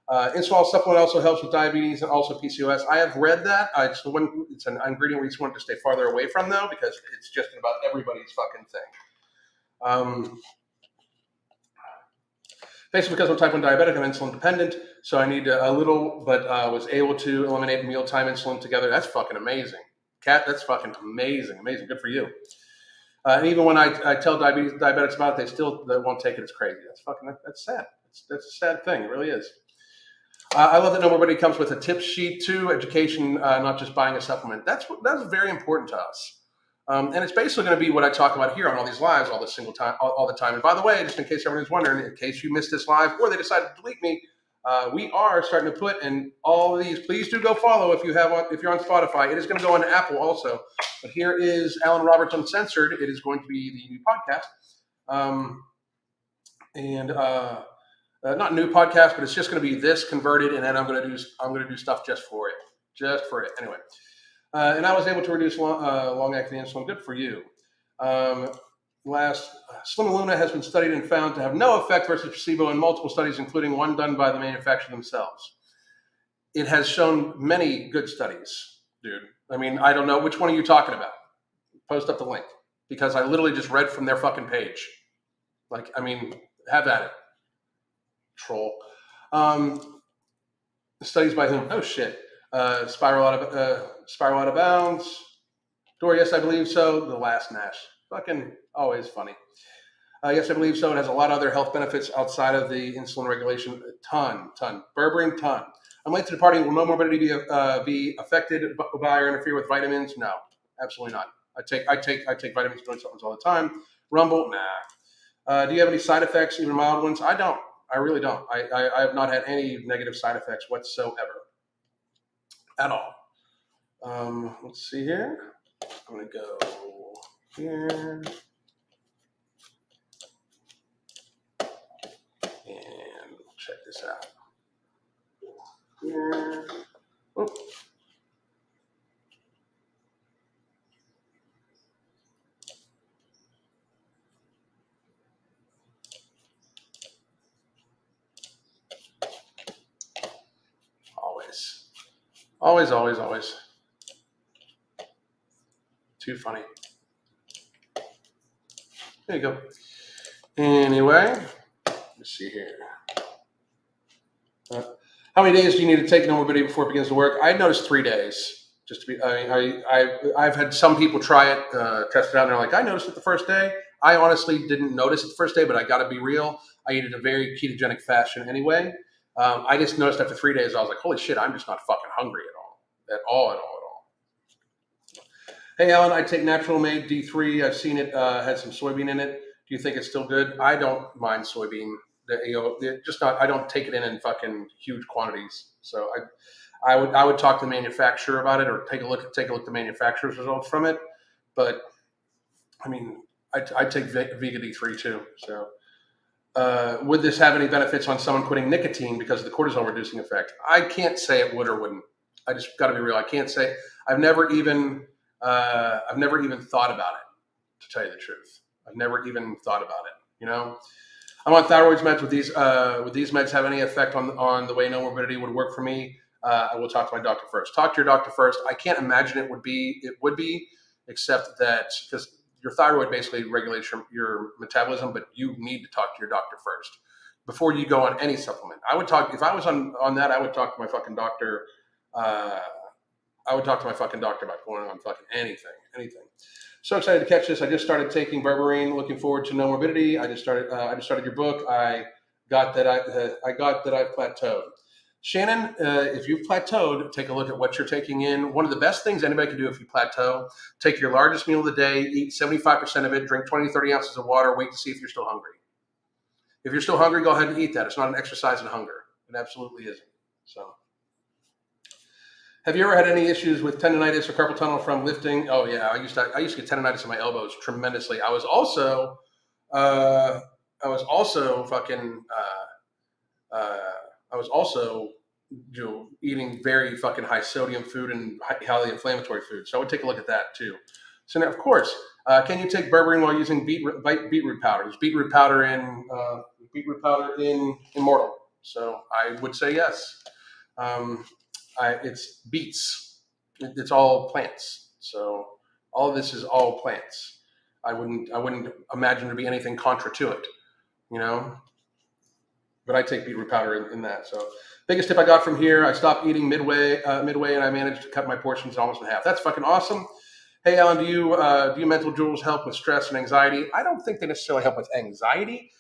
Insulin supplement also helps with diabetes and also PCOS. I have read that. It's an ingredient we just wanted to stay farther away from, though, because it's just about everybody's fucking thing. Basically, because I'm type 1 diabetic, I'm insulin dependent, so I need a little, but was able to eliminate mealtime insulin together. That's fucking amazing. Kat, that's fucking amazing. Good for you. And even when I tell diabetics about it, they won't take it. It's crazy. That's sad. That's a sad thing. It really is. I love that Morbidity comes with a tip sheet too, education, not just buying a supplement. That's very important to us. And it's basically going to be what I talk about here on all these lives all the time. And by the way, just in case everyone's wondering, in case you missed this live or they decided to delete me, we are starting to put in all of these. Please do go follow if you're on Spotify. It is going to go on Apple also. But here is Alan Roberts Uncensored. It is going to be the new podcast. Not new podcast, but it's just going to be this converted, and then I'm going to do stuff just for it. Anyway. And I was able to reduce long-acting insulin. Good for you. Slimoluna has been studied and found to have no effect versus placebo in multiple studies, including one done by the manufacturer themselves. It has shown many good studies, dude. I mean, I don't know which one are you talking about. Post up the link, because I literally just read from their fucking page. Like, I mean, have at it, troll. Studies by whom? Oh shit. Spiral out of bounds. Dory, yes, I believe so. The last Nash. Fucking always funny. Yes, I believe so. It has a lot of other health benefits outside of the insulin regulation. Ton. Berberine, ton. I'm late to the party. Will no morbidity be affected by or interfere with vitamins? No, absolutely not. I take vitamins, joint supplements all the time. Rumble, nah. Do you have any side effects, even mild ones? I don't. I really don't. I have not had any negative side effects whatsoever. At all. Let's see here. I'm going to go here. And check this out. Here. Oh. Always. Too funny. There you go. Anyway, let's see here. How many days do you need to take Morbidity before it begins to work? I noticed 3 days. Just to be, I've had some people try it, test it out, and they're like, I noticed it the first day. I honestly didn't notice it the first day, but I got to be real. I eat in a very ketogenic fashion anyway. I just noticed after 3 days, I was like, holy shit, I'm just not fucking hungry at all. Hey, Alan, I take Natural Made D3. I've seen it had some soybean in it. Do you think it's still good? I don't mind soybean. I don't take it in fucking huge quantities. So I would talk to the manufacturer about it, or take a look at the manufacturer's results from it. But I mean, I take Vega D3 too. So would this have any benefits on someone quitting nicotine because of the cortisol reducing effect? I can't say it would or wouldn't. I just got to be real. I can't say. I've never even thought about it, to tell you the truth. I've never even thought about it. You know, I'm on thyroid meds. Would these meds have any effect on the way no morbidity would work for me? I will talk to my doctor first. Talk to your doctor first. I can't imagine it would be, except that because your thyroid basically regulates your metabolism, but you need to talk to your doctor first before you go on any supplement. I would talk, if I was on that, I would talk to my fucking doctor. I would talk to my fucking doctor about going on fucking anything. So excited to catch this. I just started taking Berberine. Looking forward to no morbidity. I just started your book. I got that I've plateaued. Shannon, if you've plateaued, take a look at what you're taking in. One of the best things anybody can do if you plateau, take your largest meal of the day, eat 75% of it, drink 20 to 30 ounces of water, wait to see if you're still hungry. If you're still hungry, go ahead and eat that. It's not an exercise in hunger. It absolutely isn't. So, Have you ever had any issues with tendonitis or carpal tunnel from lifting? Oh yeah, I used to get tendonitis in my elbows tremendously. Uh, I was also fucking uh, I was also eating very fucking high sodium food and highly inflammatory food. So I would take a look at that too. So now, of course, can you take berberine while using beetroot powder? There's beetroot powder in Immortal. So I would say yes. Um, it's beets. It's all plants. So all of this is all plants. I wouldn't imagine there to be anything contra to it, you know. But I take beetroot powder in that. So biggest tip I got from here: I stopped eating midway, and I managed to cut my portions almost in half. That's fucking awesome. Hey, Alan, do you mental jewels help with stress and anxiety? I don't think they necessarily help with anxiety.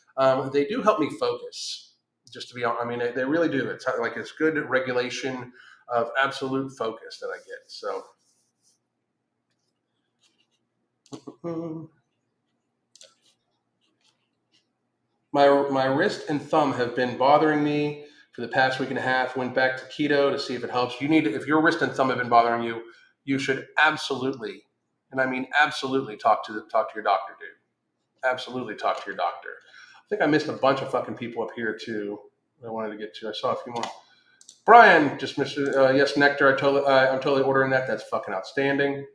They do help me focus. Just to be honest, I mean, they really do. It's good regulation of absolute focus that I get. So. My wrist and thumb have been bothering me for the past week and a half. Went back to keto to see if it helps. If your wrist and thumb have been bothering you, you should absolutely, and I mean absolutely, talk to your doctor, dude. Absolutely talk to your doctor. I think I missed a bunch of fucking people up here too. I wanted to get to. I saw a few more. Brian just missed. Yes, nectar. I'm totally ordering that. That's fucking outstanding.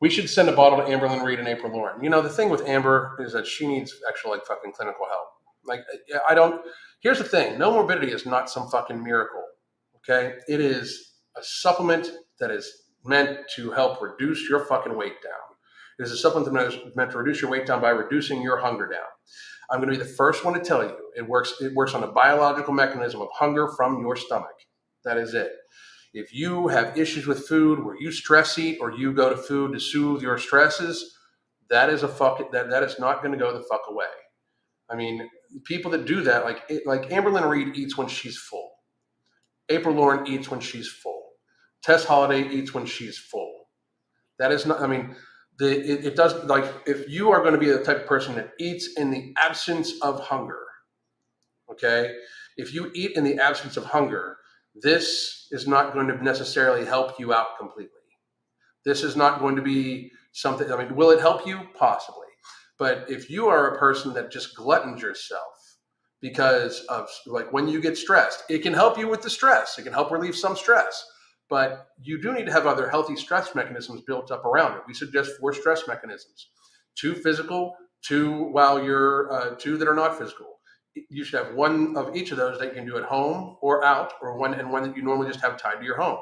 We should send a bottle to Amberlyn Reed and April Lauren. You know, the thing with Amber is that she needs actual like fucking clinical help. Like, I don't. Here's the thing: no morbidity is not some fucking miracle. Okay, it is a supplement that is meant to help reduce your fucking weight down. It is a supplement that is meant to reduce your weight down by reducing your hunger down. I'm going to be the first one to tell you it works. It works on a biological mechanism of hunger from your stomach. That is it. If you have issues with food where you stress eat or you go to food to soothe your stresses, that is that is not going to go the fuck away. I mean, people that do that, like Amberlyn Reed eats when she's full. April Lauren eats when she's full. Tess Holliday eats when she's full. That is not. I mean, it does, like, if you are going to be the type of person that eats in the absence of hunger, okay? If you eat in the absence of hunger, this is not going to necessarily help you out completely. This is not going to be something, I mean, will it help you? Possibly. But if you are a person that just gluttons yourself because of, like, when you get stressed, it can help you with the stress. It can help relieve some stress. But you do need to have other healthy stress mechanisms built up around it. We suggest 4 stress mechanisms: 2 physical, 2 that are not physical. You should have one of each of those that you can do at home or out, or one that you normally just have tied to your home.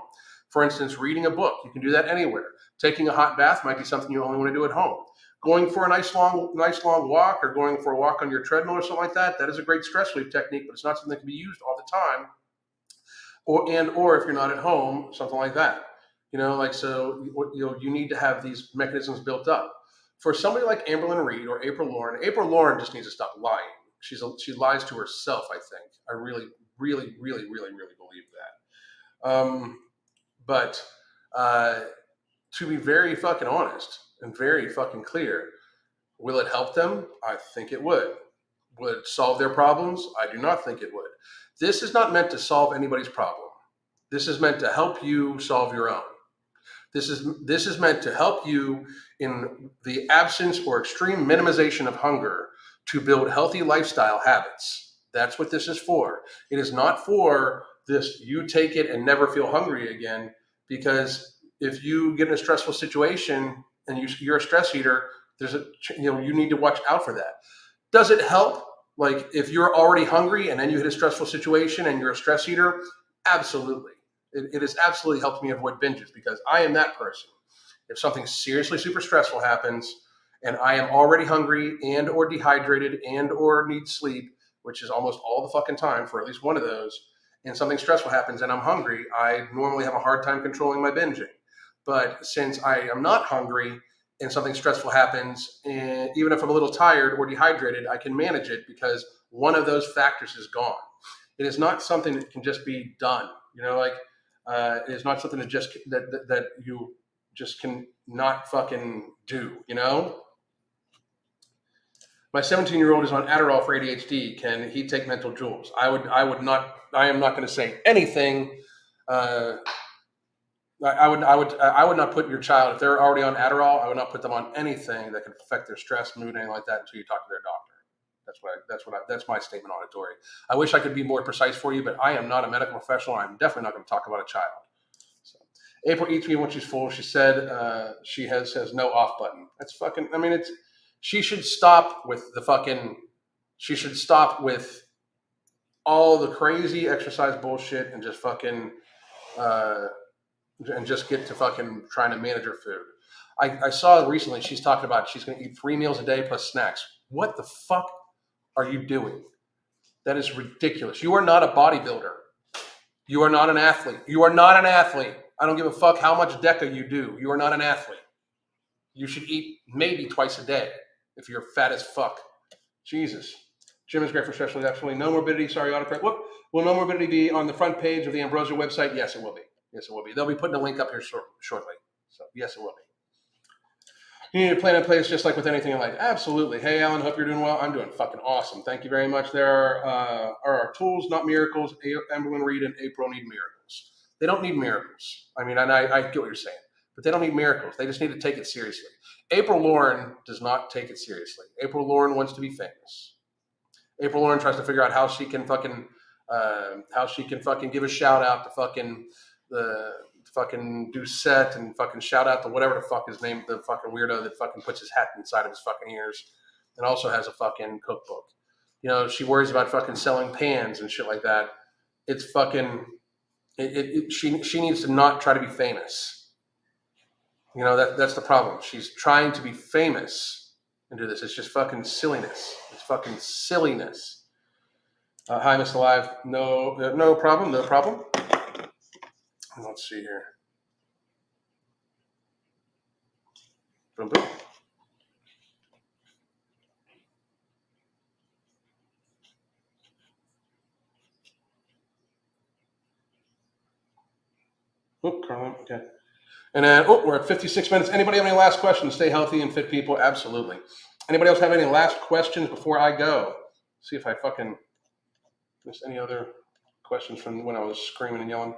For instance, reading a book, you can do that anywhere. Taking a hot bath might be something you only want to do at home. Going for a nice long walk, or going for a walk on your treadmill or something like that, that is a great stress relief technique, but it's not something that can be used all the time. Or if you're not at home, something like that. So you need to have these mechanisms built up. For somebody like Amberlyn Reed or April Lauren just needs to stop lying. She lies to herself, I think. I really, really, really, really, really believe that. But to be very fucking honest and very fucking clear, will it help them? I think it would. Would it solve their problems? I do not think it would. This is not meant to solve anybody's problem. This is meant to help you solve your own. This is meant to help you in the absence or extreme minimization of hunger to build healthy lifestyle habits. That's what this is for. It is not for this, you take it and never feel hungry again, because if you get in a stressful situation and you're a stress eater, you need to watch out for that. Does it help? Like, if you're already hungry and then you hit a stressful situation and you're a stress eater, absolutely. It has absolutely helped me avoid binges, because I am that person. If something seriously super stressful happens and I am already hungry and or dehydrated and or need sleep, which is almost all the fucking time for at least one of those, and something stressful happens and I'm hungry, I normally have a hard time controlling my binging. But since I am not hungry and something stressful happens, and even if I'm a little tired or dehydrated, I can manage it because one of those factors is gone. It is not something that can just be done. It is not something that you just can not fucking do. My 17-year-old is on Adderall for ADHD. Can he take mental jewels? I am not going to say anything I would not put your child, if they're already on Adderall, I would not put them on anything that could affect their stress, mood, anything like that until you talk to their doctor. That's my statement on it, Tori. I wish I could be more precise for you, but I am not a medical professional. I'm definitely not going to talk about a child. So, April eats me when she's full. She said she has no off button. That's fucking. I mean, she should stop with the fucking. She should stop with all the crazy exercise bullshit and just fucking. And just get to fucking trying to manage her food. I saw recently she's talking about she's going to eat 3 meals a day plus snacks. What the fuck are you doing? That is ridiculous. You are not a bodybuilder. You are not an athlete. You are not an athlete. I don't give a fuck how much DECA you do. You are not an athlete. You should eat maybe twice a day if you're fat as fuck. Jesus. Gym is great for stress relief. Absolutely. No morbidity. Sorry, autocorrect. What? Will no morbidity be on the front page of the Ambrosia website? Yes, it will be. Yes, it will be. They'll be putting a link up here shortly. So, yes, it will be. You need a plan in place just like with anything in life. Absolutely. Hey, Alan, hope you're doing well. I'm doing fucking awesome. Thank you very much. There are our tools, not miracles. Emberlyn Reed and April need miracles. They don't need miracles. I mean, and I get what you're saying, but they don't need miracles. They just need to take it seriously. April Lauren does not take it seriously. April Lauren wants to be famous. April Lauren tries to figure out how she can fucking give a shout out to fucking Doucette and fucking shout out to whatever the fuck his name, the fucking weirdo that fucking puts his hat inside of his fucking ears and also has a fucking cookbook. You know, she worries about fucking selling pans and shit like that. It's fucking, she needs to not try to be famous. You know, that's the problem. She's trying to be famous and do this. It's just fucking silliness. It's fucking silliness. Hi, Mr. Live. No problem. No problem. Let's see here. Boom, boom. Oh, Carlin, okay. And then, we're at 56 minutes. Anybody have any last questions? Stay healthy and fit, people. Absolutely. Anybody else have any last questions before I go? See if I fucking missed any other questions from when I was screaming and yelling.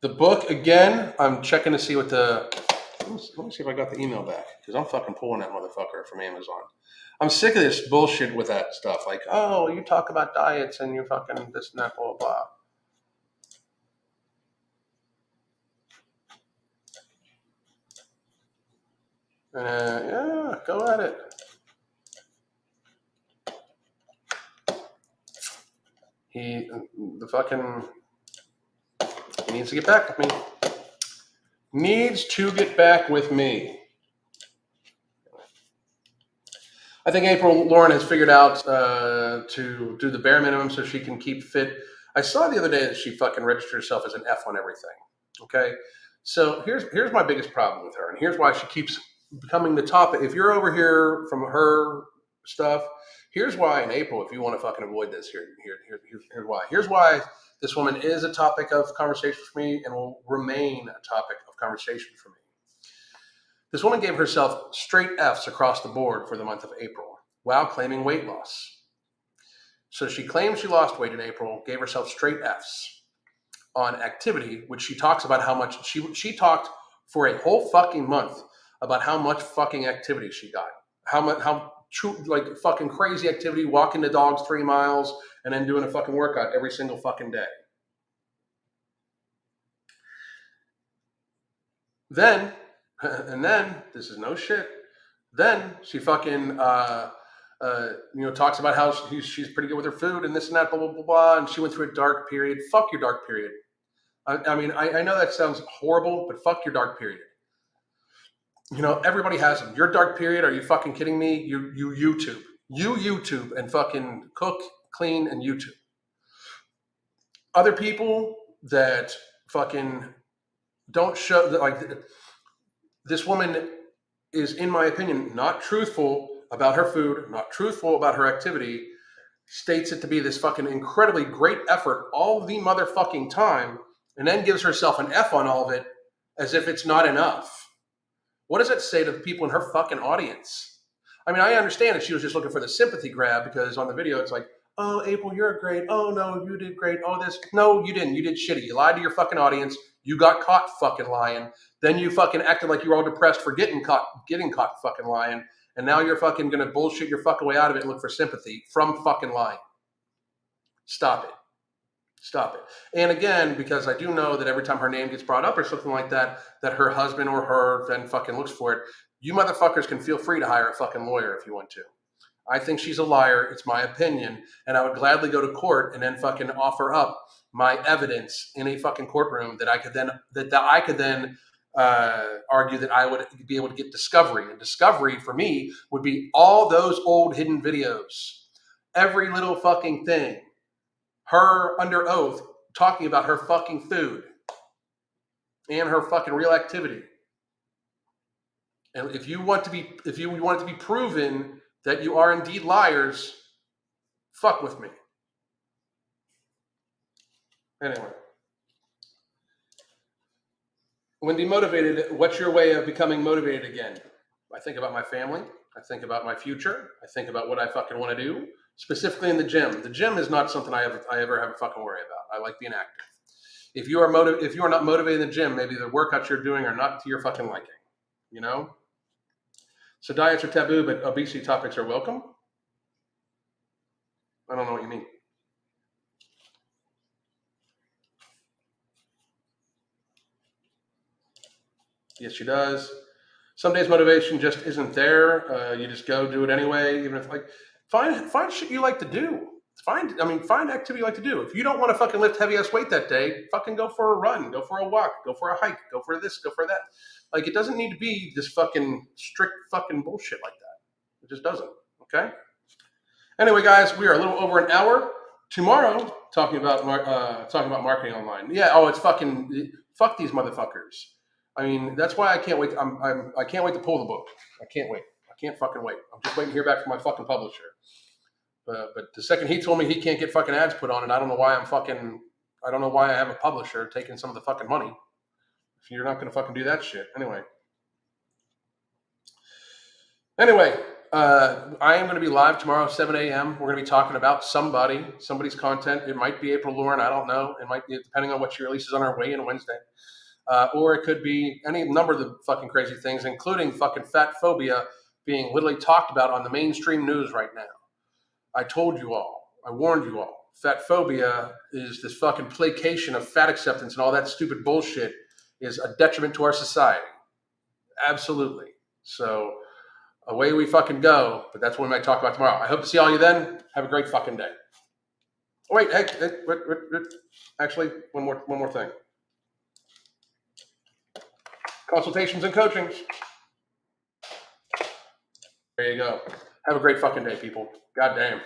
The book, again, I'm checking to see what let me see if I got the email back, because I'm fucking pulling that motherfucker from Amazon. I'm sick of this bullshit with that stuff. Like, oh, you talk about diets and you fucking this and that, blah, blah. Yeah, go at it. He needs to get back with me. Needs to get back with me. I think April Lauren has figured out to do the bare minimum so she can keep fit. I saw the other day that she fucking registered herself as an F on everything. Okay, so here's my biggest problem with her, and here's why she keeps becoming the topic. If you're over here from her stuff, here's why in April, if you want to fucking avoid this, here's why. Here's why this woman is a topic of conversation for me and will remain a topic of conversation for me. This woman gave herself straight Fs across the board for the month of April while claiming weight loss. So she claimed she lost weight in April, gave herself straight Fs on activity, which she talks about how much she talked for a whole fucking month about how much fucking activity she got. How true, like fucking crazy activity, walking the dogs 3 miles and then doing a fucking workout every single fucking day. Then, this is no shit. Then she fucking, talks about how she's pretty good with her food and this and that, blah, blah, blah, blah. And she went through a dark period. Fuck your dark period. I mean, I know that sounds horrible, but fuck your dark period. You know, everybody has them. Your dark period, are you fucking kidding me? You YouTube. You YouTube and fucking cook, clean, and YouTube. Other people that fucking don't show, like, this woman is, in my opinion, not truthful about her food, not truthful about her activity, states it to be this fucking incredibly great effort all the motherfucking time, and then gives herself an F on all of it as if it's not enough. What does that say to the people in her fucking audience? I mean, I understand that she was just looking for the sympathy grab because on the video, it's like, oh, April, you're great. Oh, no, you did great. Oh, this. No, you didn't. You did shitty. You lied to your fucking audience. You got caught fucking lying. Then you fucking acted like you were all depressed for getting caught fucking lying. And now you're fucking going to bullshit your fucking way out of it and look for sympathy from fucking lying. Stop it. Stop it. And again, because I do know that every time her name gets brought up or something like that, that her husband or her then fucking looks for it. You motherfuckers can feel free to hire a fucking lawyer if you want to. I think she's a liar. It's my opinion. And I would gladly go to court and then fucking offer up my evidence in a fucking courtroom that I could then argue that I would be able to get discovery. And discovery for me would be all those old hidden videos. Every little fucking thing. Her under oath talking about her fucking food and her fucking real activity. And if you want it to be proven that you are indeed liars, fuck with me. Anyway. When demotivated, what's your way of becoming motivated again? I think about my family. I think about my future. I think about what I fucking want to do. Specifically in the gym. The gym is not something I ever have a fucking worry about. I like being active. If you are not motivated in the gym, maybe the workouts you're doing are not to your fucking liking. You know? So diets are taboo, but obesity topics are welcome? I don't know what you mean. Yes, she does. Some days motivation just isn't there. You just go do it anyway, even if find shit you like to do. Find activity you like to do. If you don't want to fucking lift heavy ass weight that day, fucking go for a run, go for a walk, go for a hike, go for this, go for that. Like, it doesn't need to be this fucking strict fucking bullshit like that. It just doesn't. Okay. Anyway, guys, we are a little over an hour. Tomorrow, talking about marketing online. Yeah. Oh, it's fucking fuck these motherfuckers. I mean, that's why I can't wait. I can't wait to pull the book. I can't wait. I can't fucking wait. I'm just waiting to hear back from my fucking publisher. But the second he told me he can't get fucking ads put on it, I don't know why I have a publisher taking some of the fucking money. If you're not going to fucking do that shit. Anyway, I am going to be live tomorrow, 7 a.m. We're going to be talking about somebody's content. It might be April Lauren. I don't know. It might be, depending on what she releases on her weigh-in Wednesday. Or it could be any number of the fucking crazy things, including fucking fat phobia being literally talked about on the mainstream news right now. I told you all. I warned you all. Fat phobia is this fucking placation of fat acceptance and all that stupid bullshit is a detriment to our society. Absolutely. So away we fucking go. But that's what we might talk about tomorrow. I hope to see all you then. Have a great fucking day. Oh, wait. Actually, one more thing. Consultations and coachings. There you go. Have a great fucking day, people. God damn.